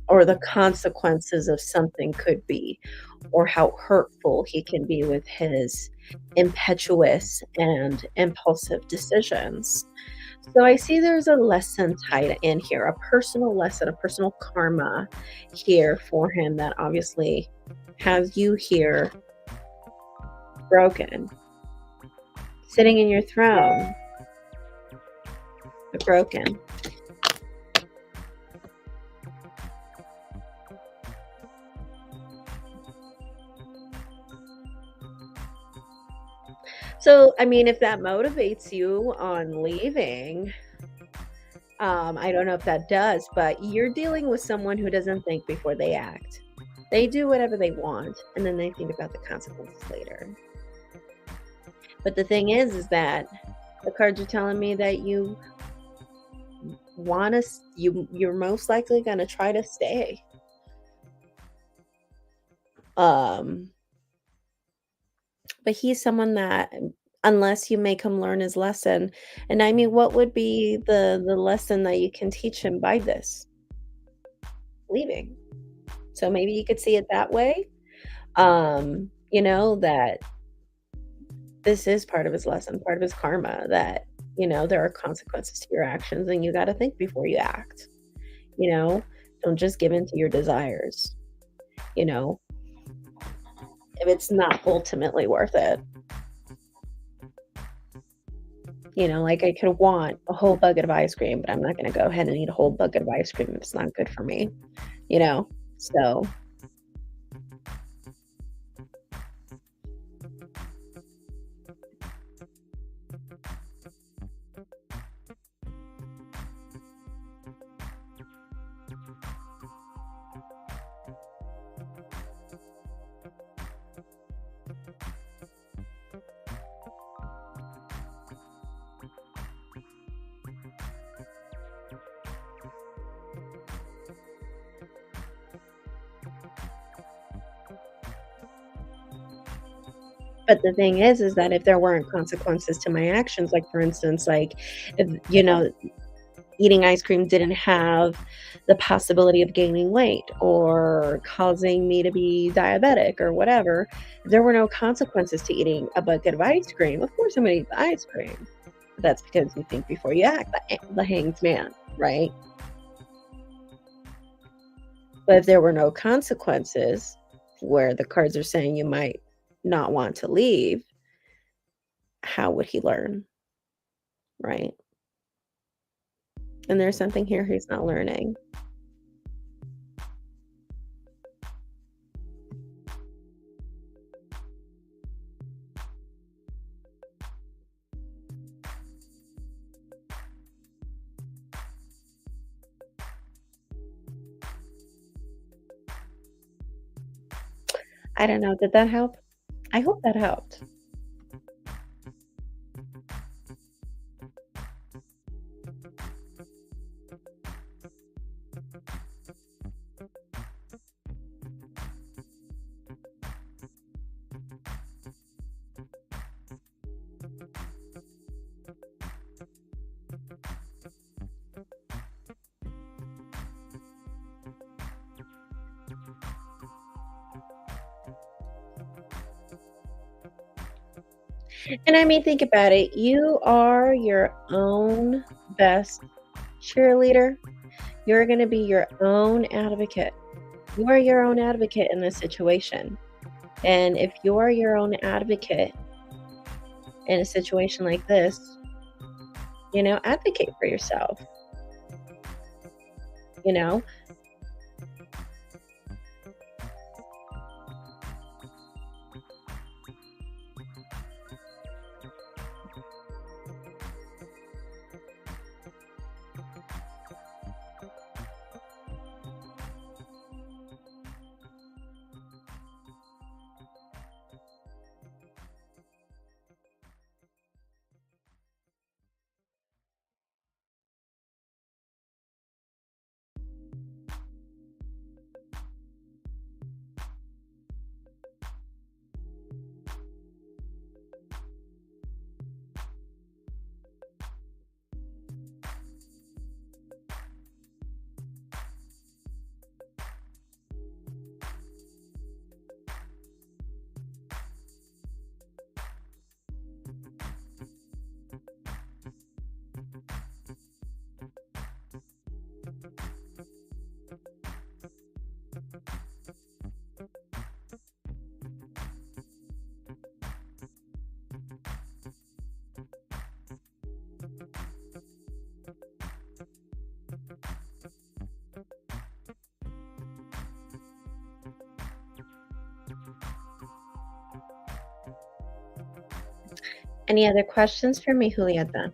or the consequences of something could be, or how hurtful he can be with his impetuous and impulsive decisions. So I see there's a lesson tied in here, a personal lesson, a personal karma here for him that obviously has you here broken, sitting in your throne, but broken. So, I mean, if that motivates you on leaving, I don't know if that does, but you're dealing with someone who doesn't think before they act. They do whatever they want, and then they think about the consequences later. But the thing is that the cards are telling me that you're most likely gonna try to stay. Um, but he's someone that unless you make him learn his lesson. And I mean, what would be the lesson that you can teach him by this? Leaving. So maybe you could see it that way. That this is part of his lesson, part of his karma, that, there are consequences to your actions and you gotta think before you act, you know? Don't just give in to your desires, you know, if it's not ultimately worth it. Like I could want a whole bucket of ice cream, but I'm not gonna go ahead and eat a whole bucket of ice cream if it's not good for me, you know? So, but the thing is that if there weren't consequences to my actions, like, for instance, like, if, eating ice cream didn't have the possibility of gaining weight or causing me to be diabetic or whatever, if there were no consequences to eating a bucket of ice cream, of course I'm gonna eat the ice cream. But that's because you think before you act, the hanged man, right? But if there were no consequences, where the cards are saying you might not want to leave, how would he learn, right? And there's something here he's not learning. I don't know, did that help? I hope that helped. And I mean, think about it. You are your own best cheerleader. You're going to be your own advocate. You are your own advocate in this situation. And if you are your own advocate in a situation like this, advocate for yourself, you know? Any other questions for me, Julieta?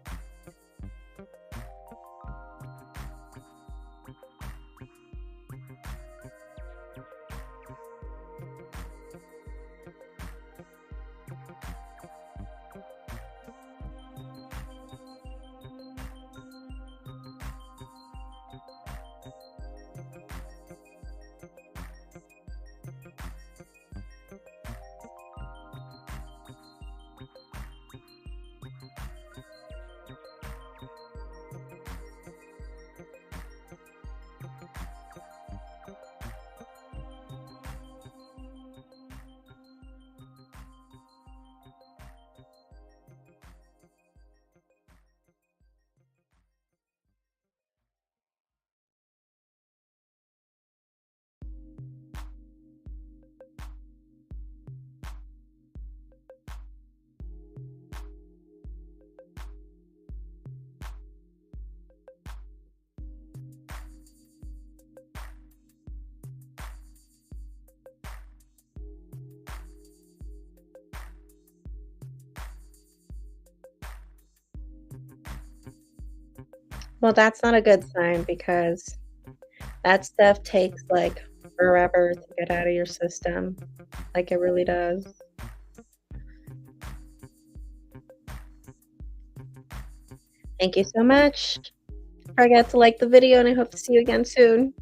Well, that's not a good sign because that stuff takes, like, forever to get out of your system, like, it really does. Thank you so much. Don't forget to like the video, and I hope to see you again soon.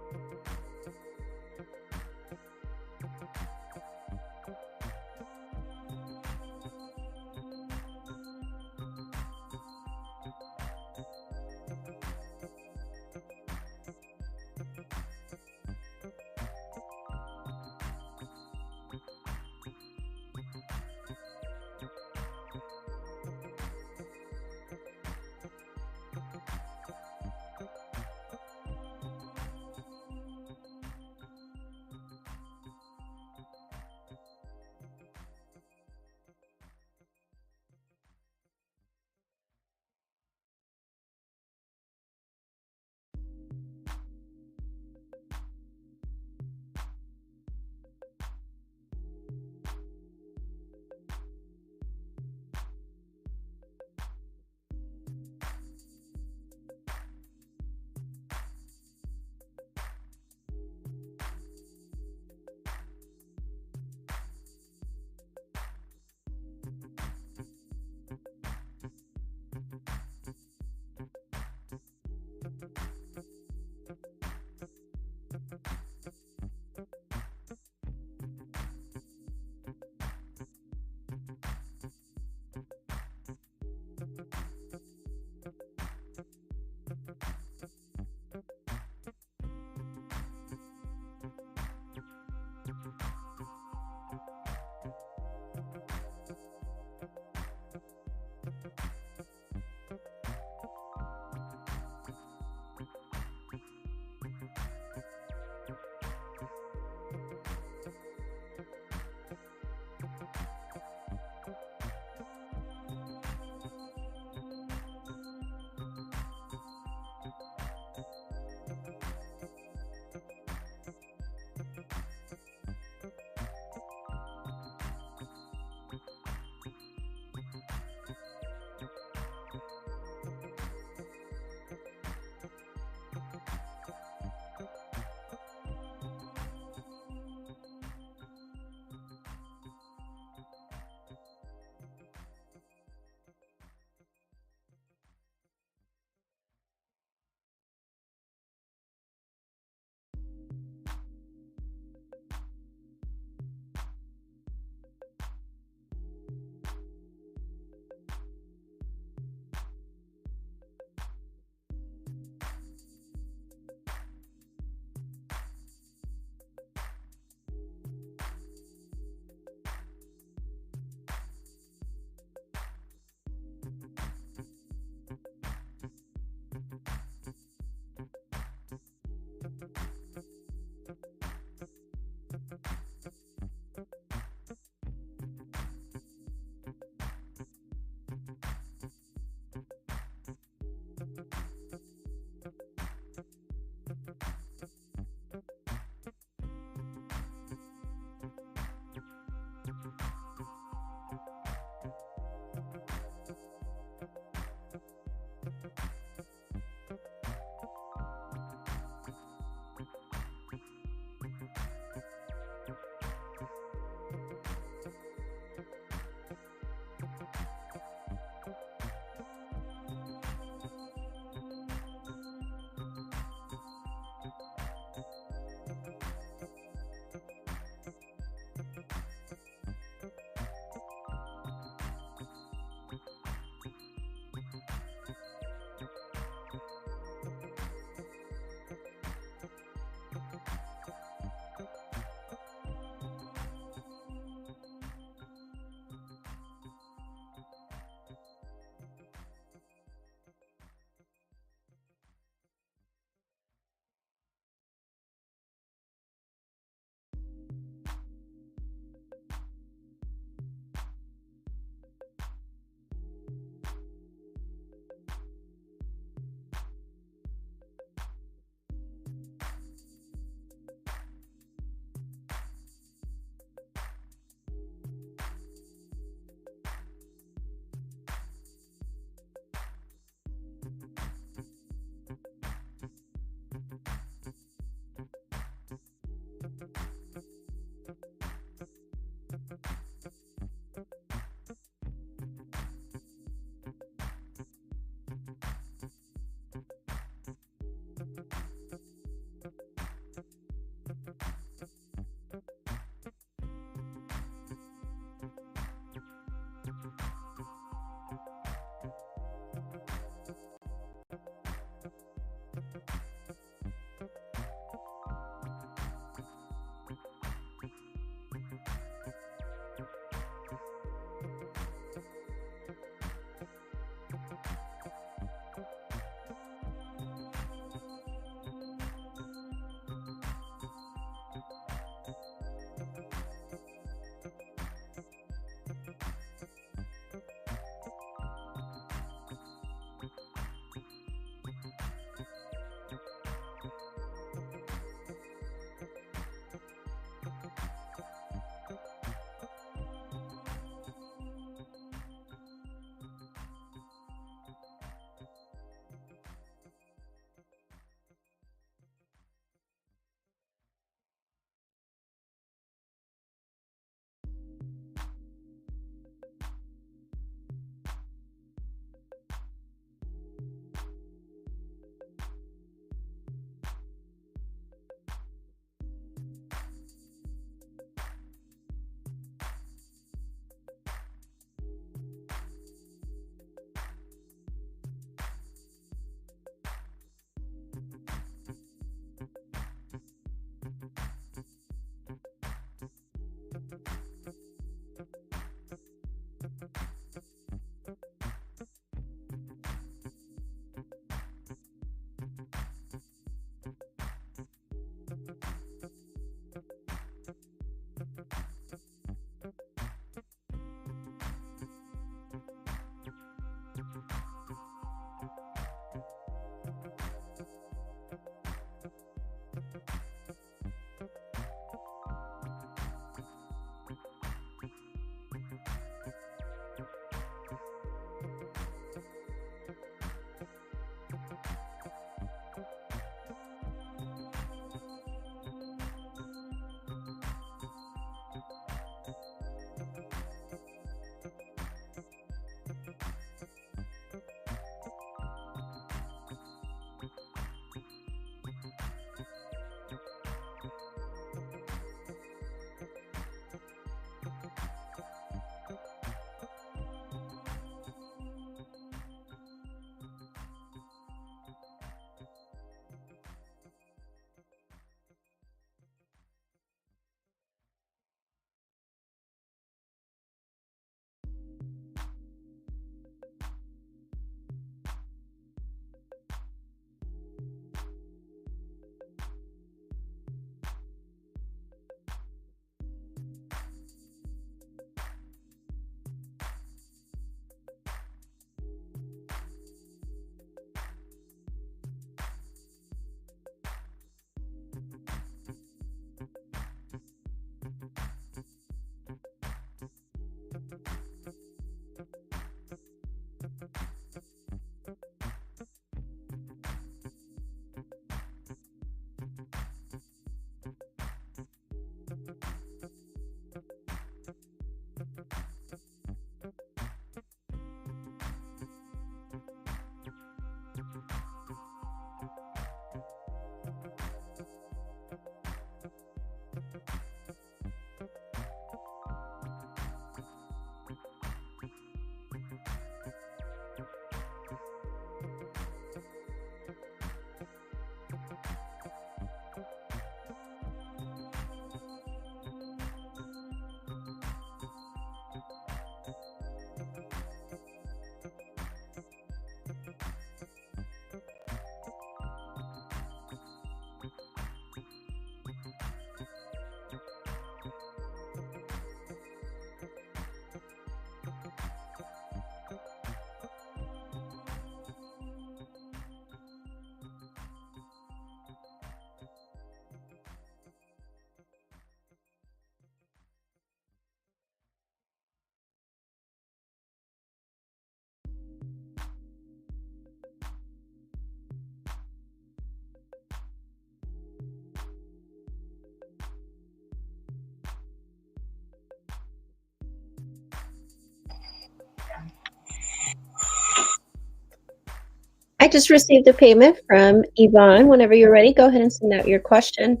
I just received a payment from Yvonne. Whenever you're ready, go ahead and send out your question.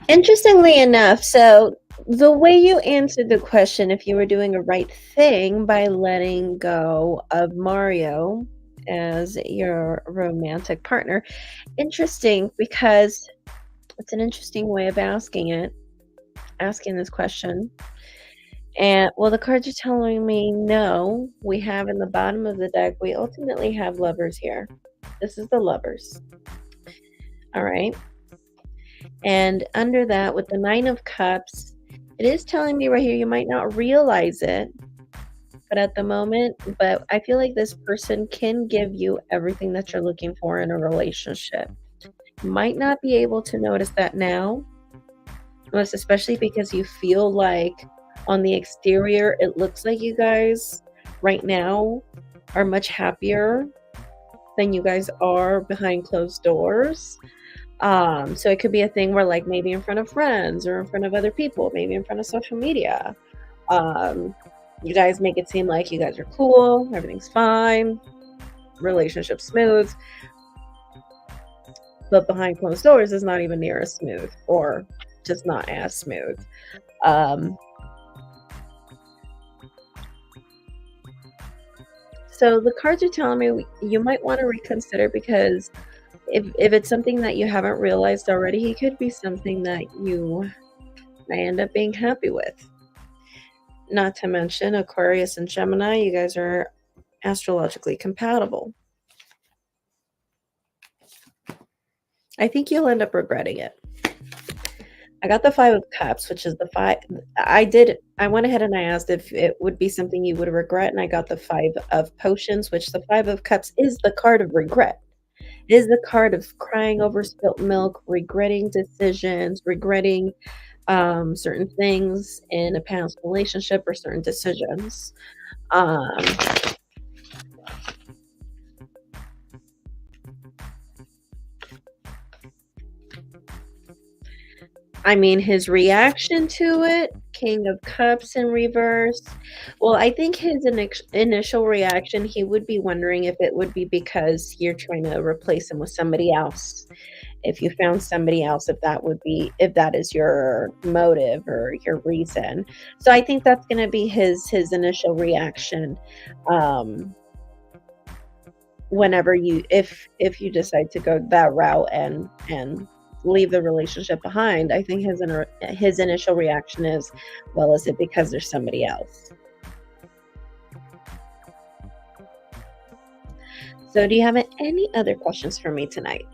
Interestingly enough, so the way you answered the question, if you were doing a right thing by letting go of Mario as your romantic partner, interesting because it's an interesting way of asking this question. And well, the cards are telling me no. We have in the bottom of the deck, we ultimately have lovers here. This is the lovers. All right. And under that, with the Nine of Cups, it is telling me right here, you might not realize it, but at the moment, but I feel like this person can give you everything that you're looking for in a relationship. Might not be able to notice that now, most especially because you feel like on the exterior, it looks like you guys right now are much happier than you guys are behind closed doors. So it could be a thing where like maybe in front of friends or in front of other people, maybe in front of social media. Um, you guys make it seem like you guys are cool, everything's fine, relationship smooth, but behind closed doors is not even near as smooth or just not as smooth. Um, so the cards are telling me you might want to reconsider because if it's something that you haven't realized already, it could be something that you may end up being happy with. Not to mention Aquarius and Gemini, you guys are astrologically compatible. I think you'll end up regretting it. I got the 5 of Cups, which is the 5 I went ahead and I asked if it would be something you would regret, and I got the 5 of Potions, which the 5 of Cups is the card of regret. It is the card of crying over spilt milk, regretting decisions, regretting, certain things in a past relationship or certain decisions. Um I mean, his reaction to it, King of Cups in reverse. Well, I think his initial reaction, he would be wondering if it would be because you're trying to replace him with somebody else. If you found somebody else, if that is your motive or your reason. So I think that's gonna be his initial reaction. Um, whenever if you decide to go that route and leave the relationship behind, I think his initial reaction is, well, is it because there's somebody else? So do you have any other questions for me tonight?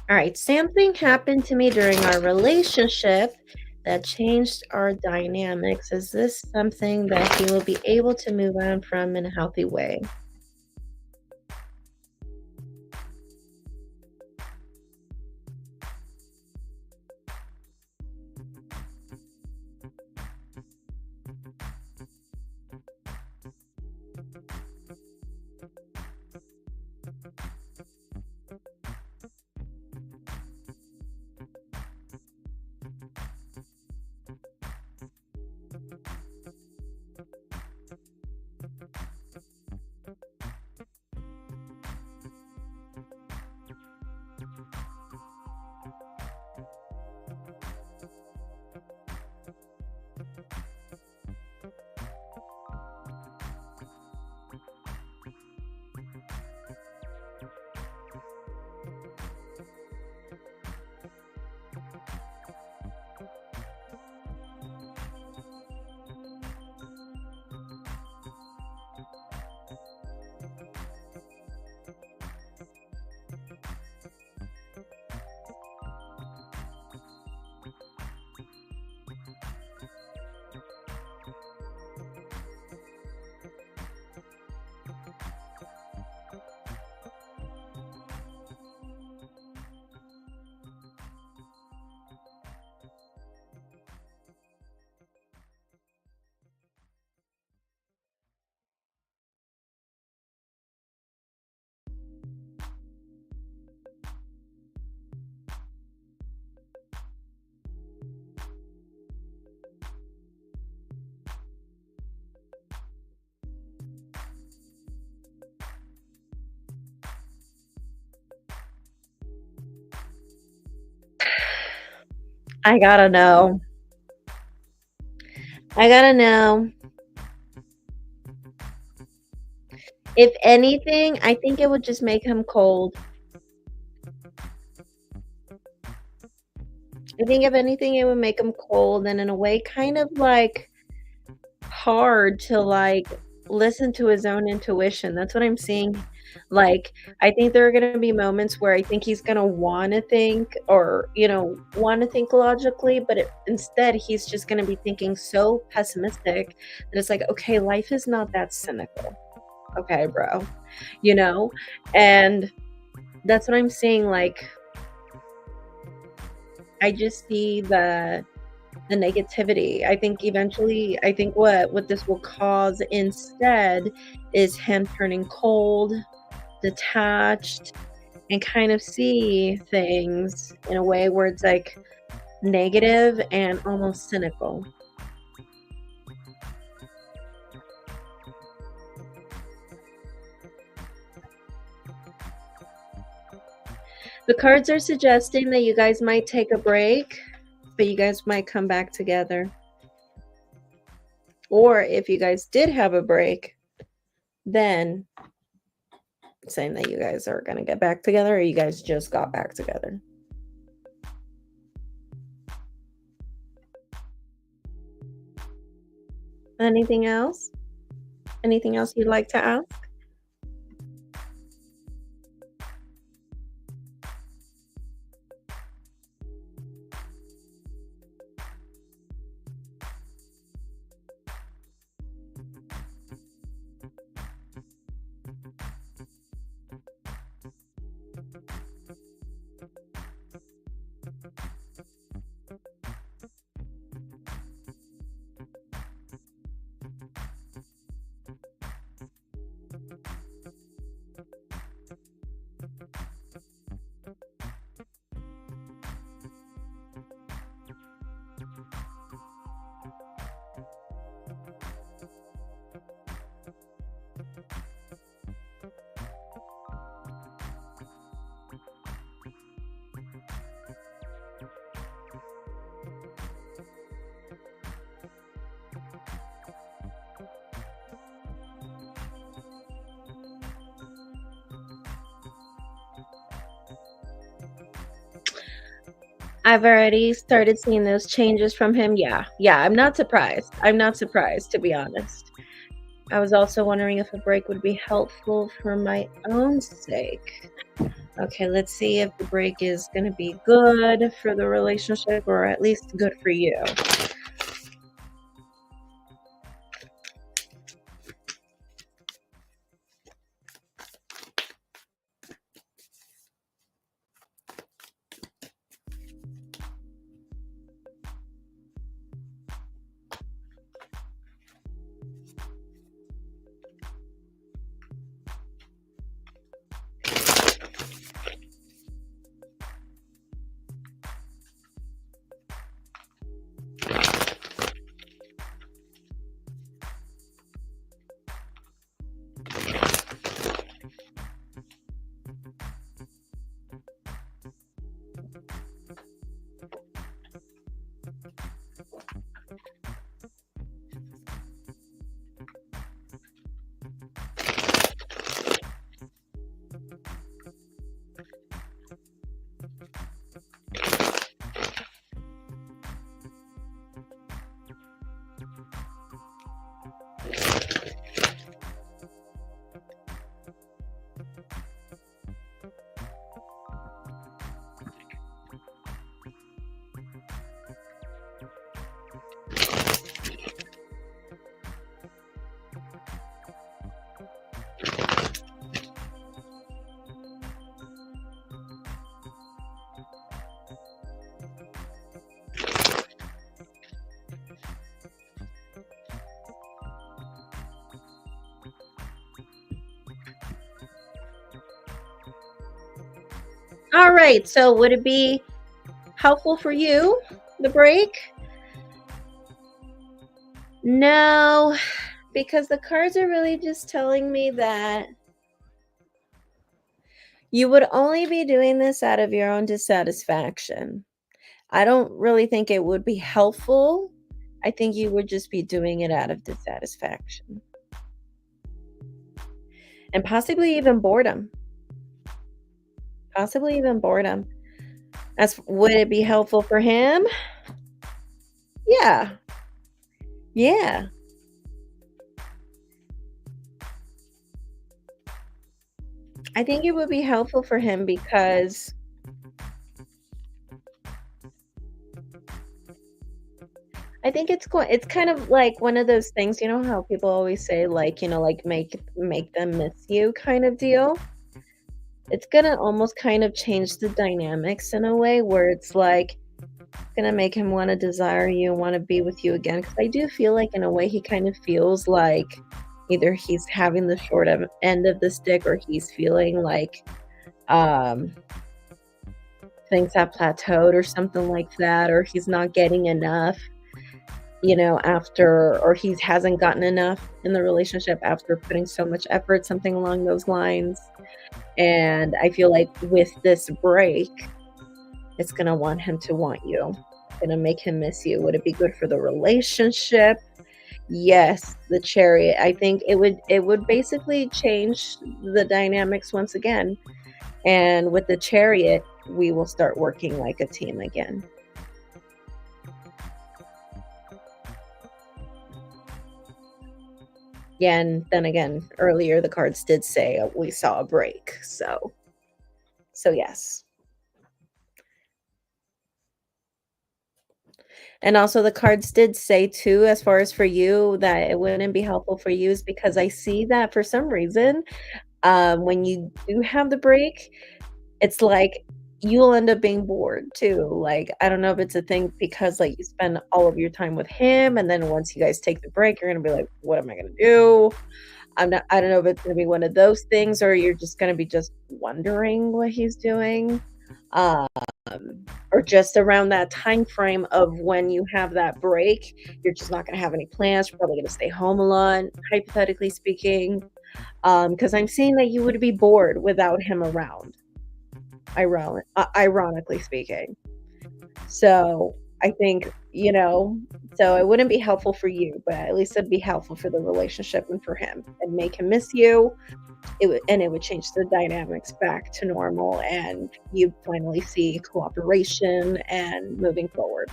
All right, something happened to me during our relationship that changed our dynamics. Is this something that he will be able to move on from in a healthy way? I gotta know. I gotta know. If anything, I think it would just make him cold. I think if anything, it would make him cold and in a way kind of like hard to like listen to his own intuition. That's what I'm seeing. Like, I think there are going to be moments where I think he's going to want to think or, want to think logically, but instead he's just going to be thinking so pessimistic that it's like, okay, life is not that cynical. Okay, bro. You know? And that's what I'm seeing. Like, I just see the negativity. I think eventually, I think what this will cause instead is him turning cold, detached, and kind of see things in a way where it's like negative and almost cynical. The cards are suggesting that you guys might take a break, but you guys might come back together. Or if you guys did have a break, then saying that you guys are going to get back together or you guys just got back together. Anything else? Anything else you'd like to ask? I've already started seeing those changes from him. Yeah, yeah, I'm not surprised. I'm not surprised, to be honest. I was also wondering if a break would be helpful for my own sake. Okay, let's see if the break is going to be good for the relationship or at least good for you. All right, so would it be helpful for you, the break? No, because the cards are really just telling me that you would only be doing this out of your own dissatisfaction. I don't really think it would be helpful. I think you would just be doing it out of dissatisfaction and possibly even boredom. Possibly even boredom. As would it be helpful for him? Yeah. Yeah. I think it would be helpful for him because I think it's kind of like one of those things, you know how people always say like, like make them miss you kind of deal? It's gonna almost kind of change the dynamics in a way where it's like gonna make him wanna desire you, wanna be with you again. Because I do feel like in a way he kind of feels like either he's having the short end of the stick or he's feeling like, um, things have plateaued or something like that, or he's not getting enough, after or he hasn't gotten enough in the relationship after putting so much effort, something along those lines. And I feel like with this break, it's gonna want him to want you. Gonna make him miss you. Would it be good for the relationship? Yes, the chariot. I think it would basically change the dynamics once again. And with the chariot, we will start working like a team again. Yeah, and then again, earlier the cards did say we saw a break. So yes. And also the cards did say too, as far as for you, that it wouldn't be helpful for you is because I see that for some reason, when you do have the break, it's like you'll end up being bored too. Like, I don't know if it's a thing because like you spend all of your time with him and then once you guys take the break, you're gonna be like, what am I gonna do? I don't know if it's gonna be one of those things or you're just gonna be just wondering what he's doing. Um, or just around that time frame of when you have that break, you're just not gonna have any plans, you're probably gonna stay home a lot, hypothetically speaking. Because I'm seeing that you would be bored without him around, ironically speaking. So, I think, so it wouldn't be helpful for you, but at least it'd be helpful for the relationship and for him and make him miss you. It would change the dynamics back to normal and you finally see cooperation and moving forward.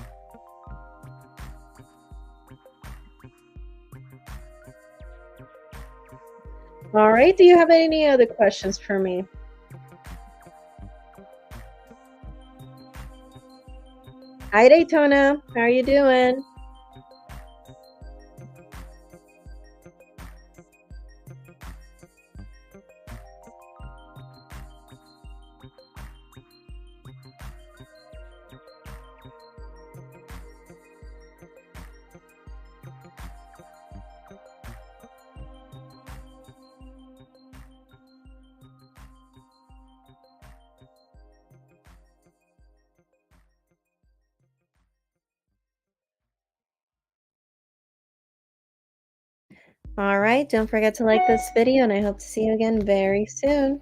All right. Do you have any other questions for me? Hi, Daytona. How are you doing? All right. Don't forget to like this video, and I hope to see you again very soon.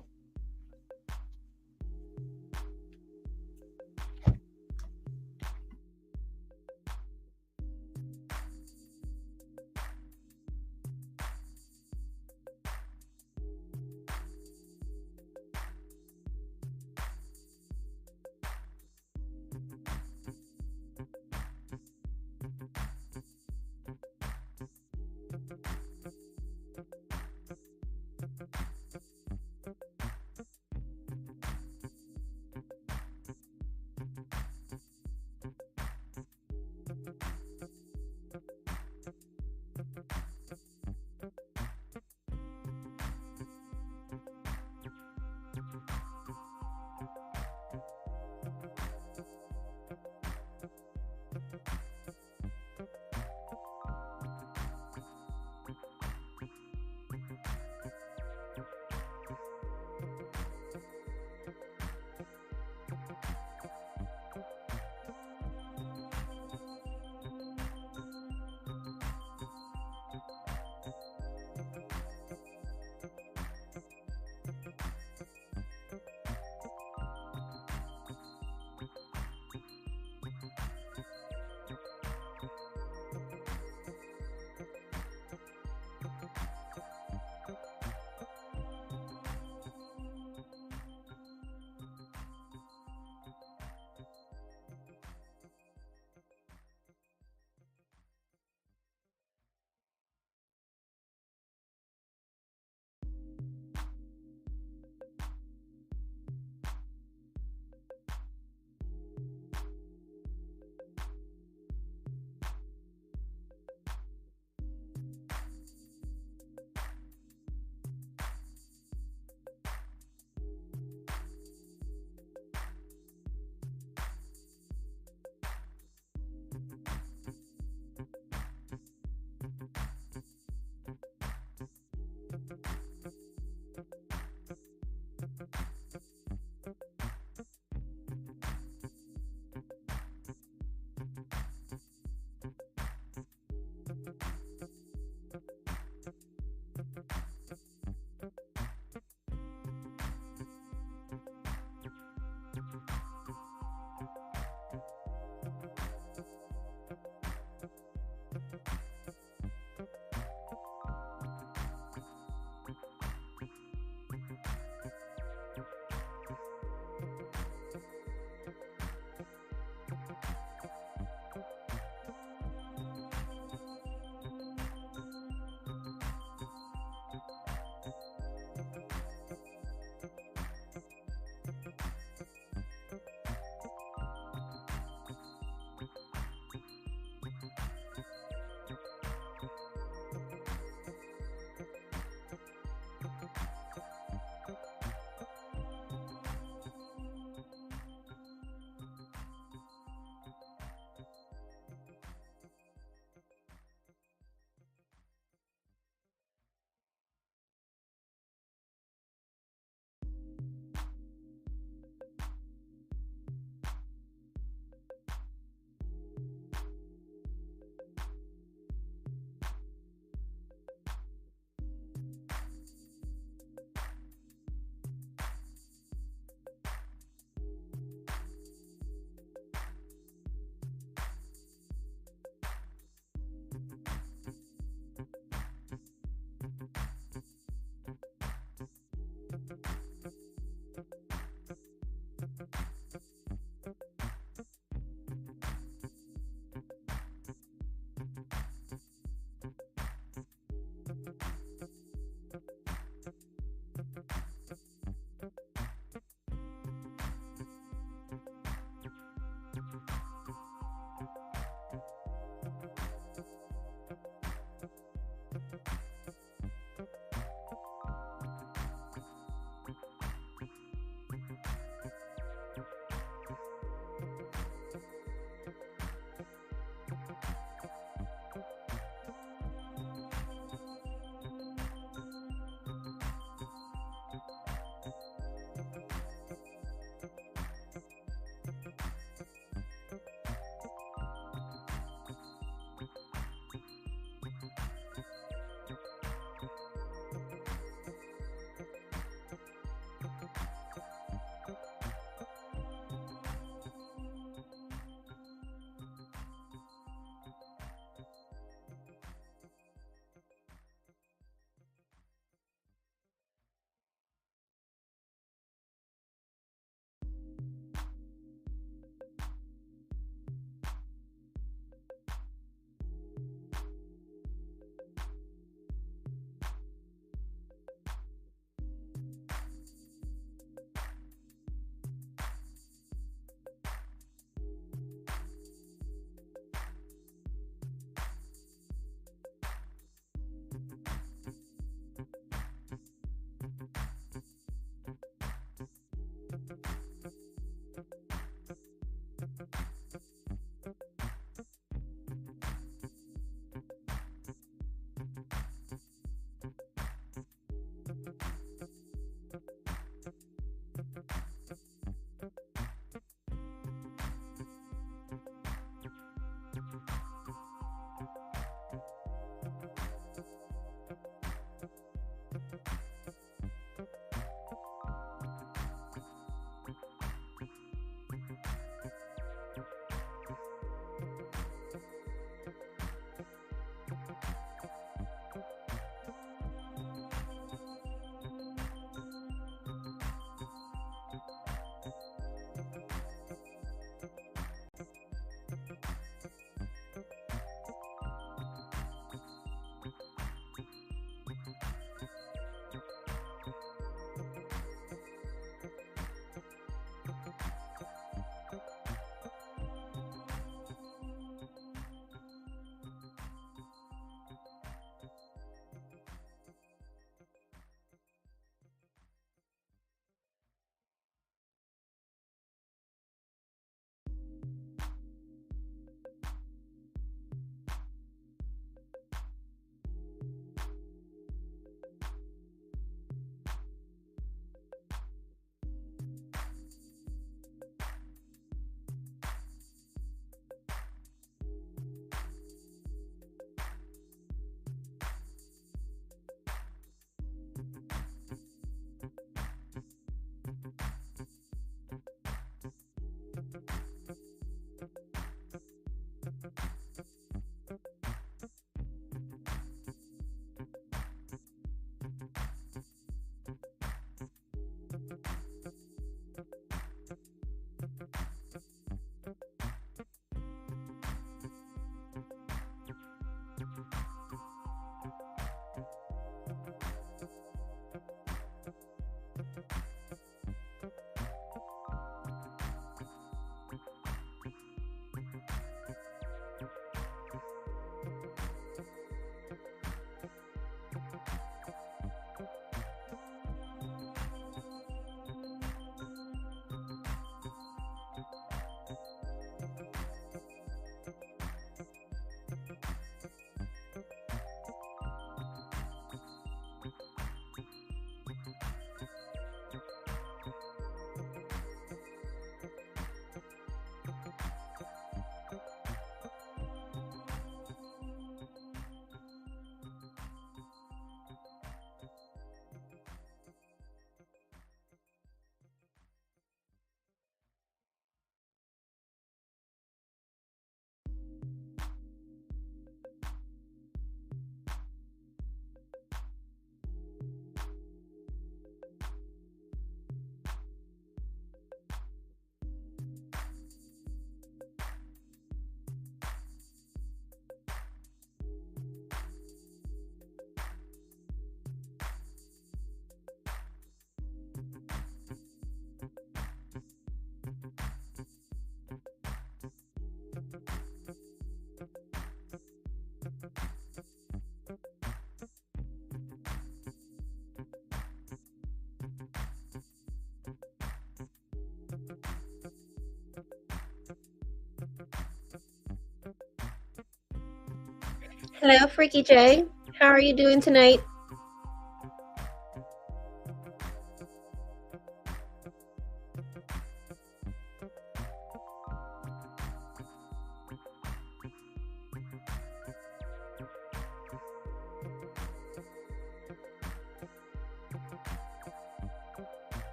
Hello, Freaky J. How are you doing tonight?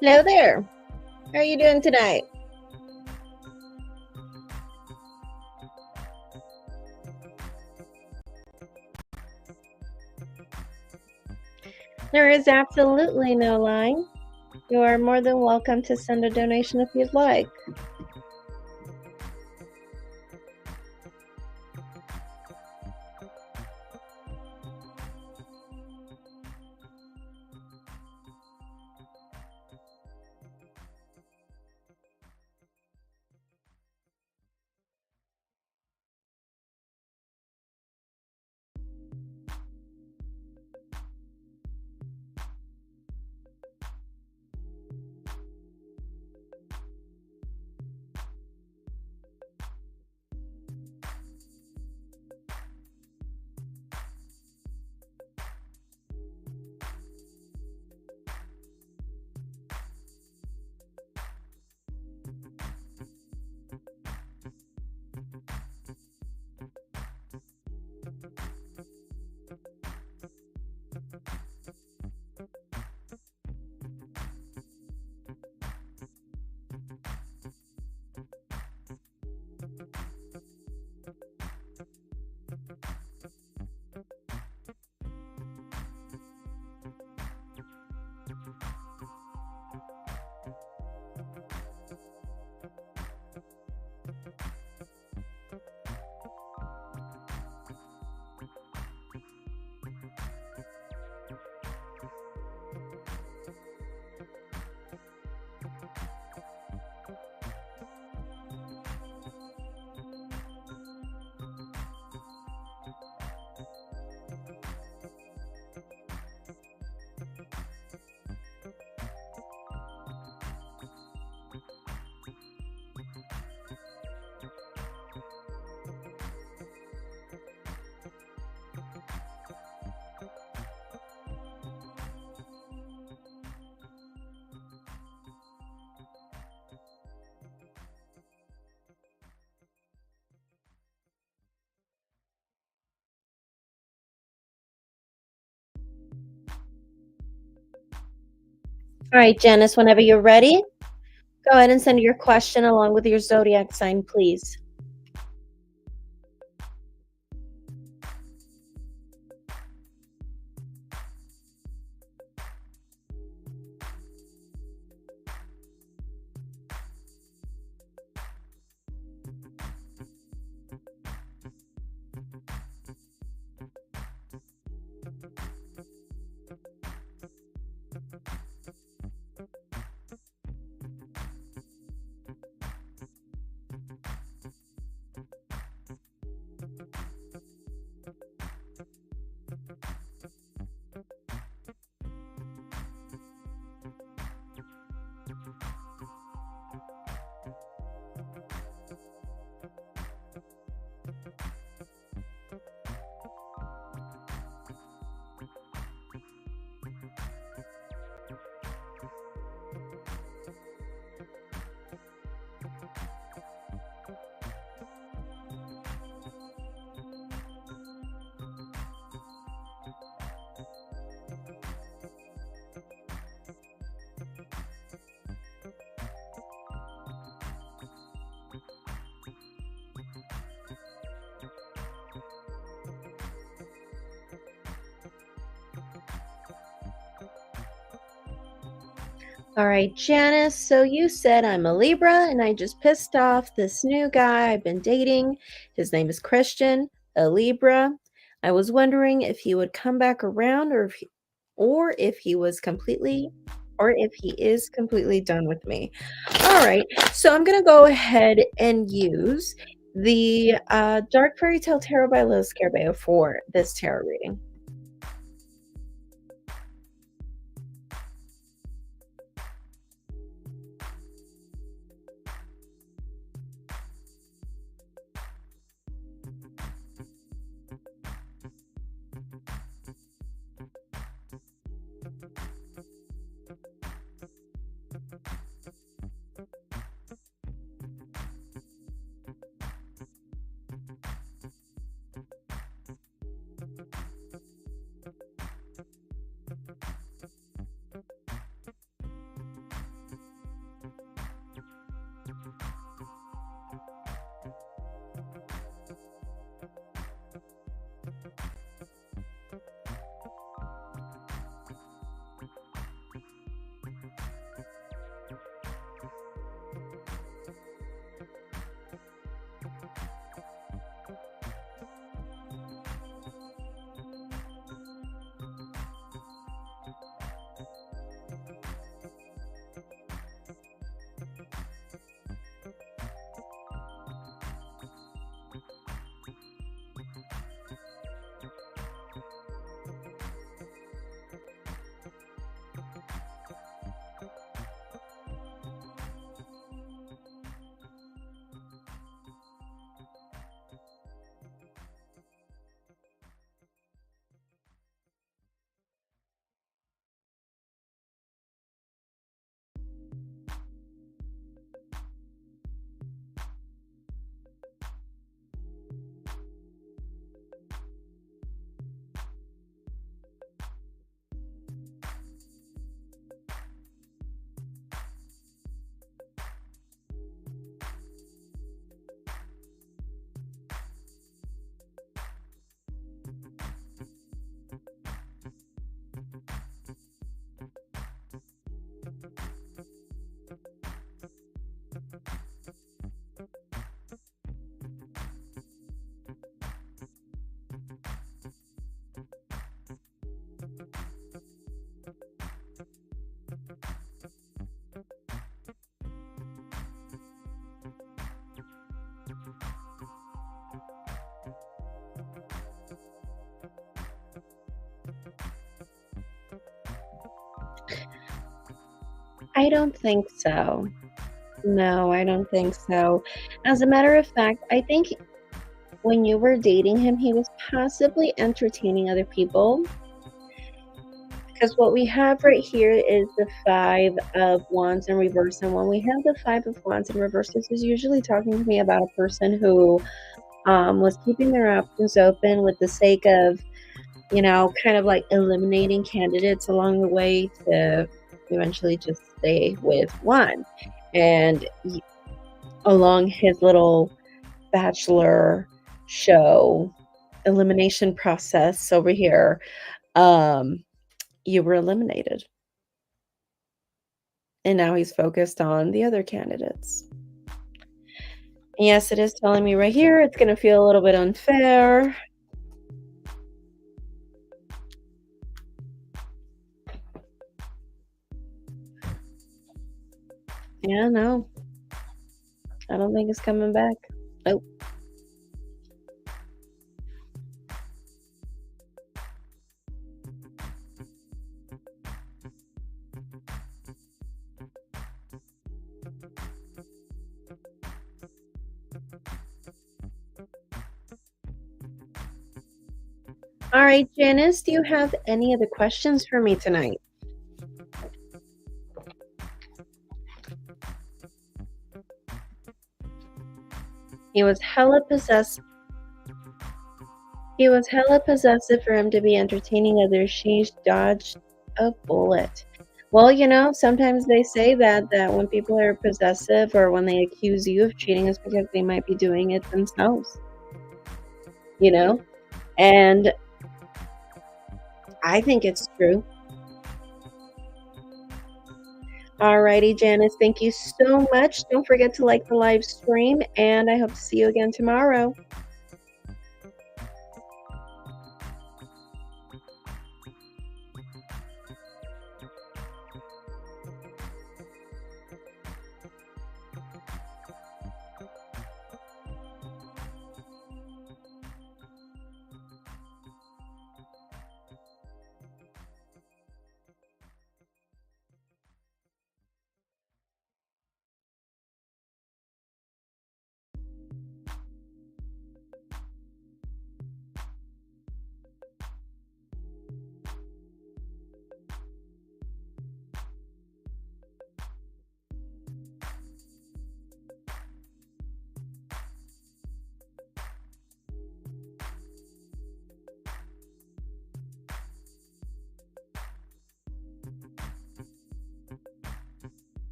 Hello there. How are you doing tonight? There is absolutely no line. You are more than welcome to send a donation if you'd like. All right, Janice, whenever you're ready, go ahead and send your question along with your zodiac sign, please. All right, Janice. So you said I'm a Libra and I just pissed off this new guy I've been dating. His name is Christian, a Libra. I was wondering if he would come back around or if he was completely or if he is completely done with me. All right. So I'm going to go ahead and use the Dark Fairy Tale Tarot by Liz Scarabeo for this tarot reading. I don't think so. No, I don't think so. As a matter of fact, I think when you were dating him, he was possibly entertaining other people. Because what we have right here is the 5 of Wands in reverse, and when we have the 5 of Wands in reverse, this is usually talking to me about a person who, was keeping their options open with the sake of, kind of like eliminating candidates along the way to eventually just stay with one. And along his little bachelor show elimination process over here, um, you were eliminated. And now he's focused on the other candidates. Yes, it is telling me right here it's gonna feel a little bit unfair. Yeah, no, I don't think it's coming back. Nope. All right, Janice, do you have any other questions for me tonight? He was hella possessed. He was hella possessive for him to be entertaining others. She dodged a bullet. Well, sometimes they say that when people are possessive or when they accuse you of cheating is because they might be doing it themselves, you know? And I think it's true. Alrighty, Janice, thank you so much. Don't forget to like the live stream, and I hope to see you again tomorrow.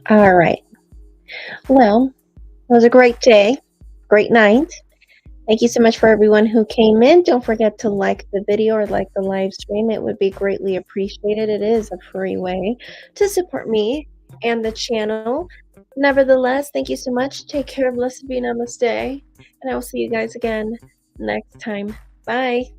All right. Well, it was a great day, great night. Thank you so much for everyone who came in. Don't forget to like the video or like the live stream. It would be greatly appreciated. It is a free way to support me and the channel. Nevertheless, thank you so much. Take care, blessed be, namaste. And I will see you guys again next time. Bye.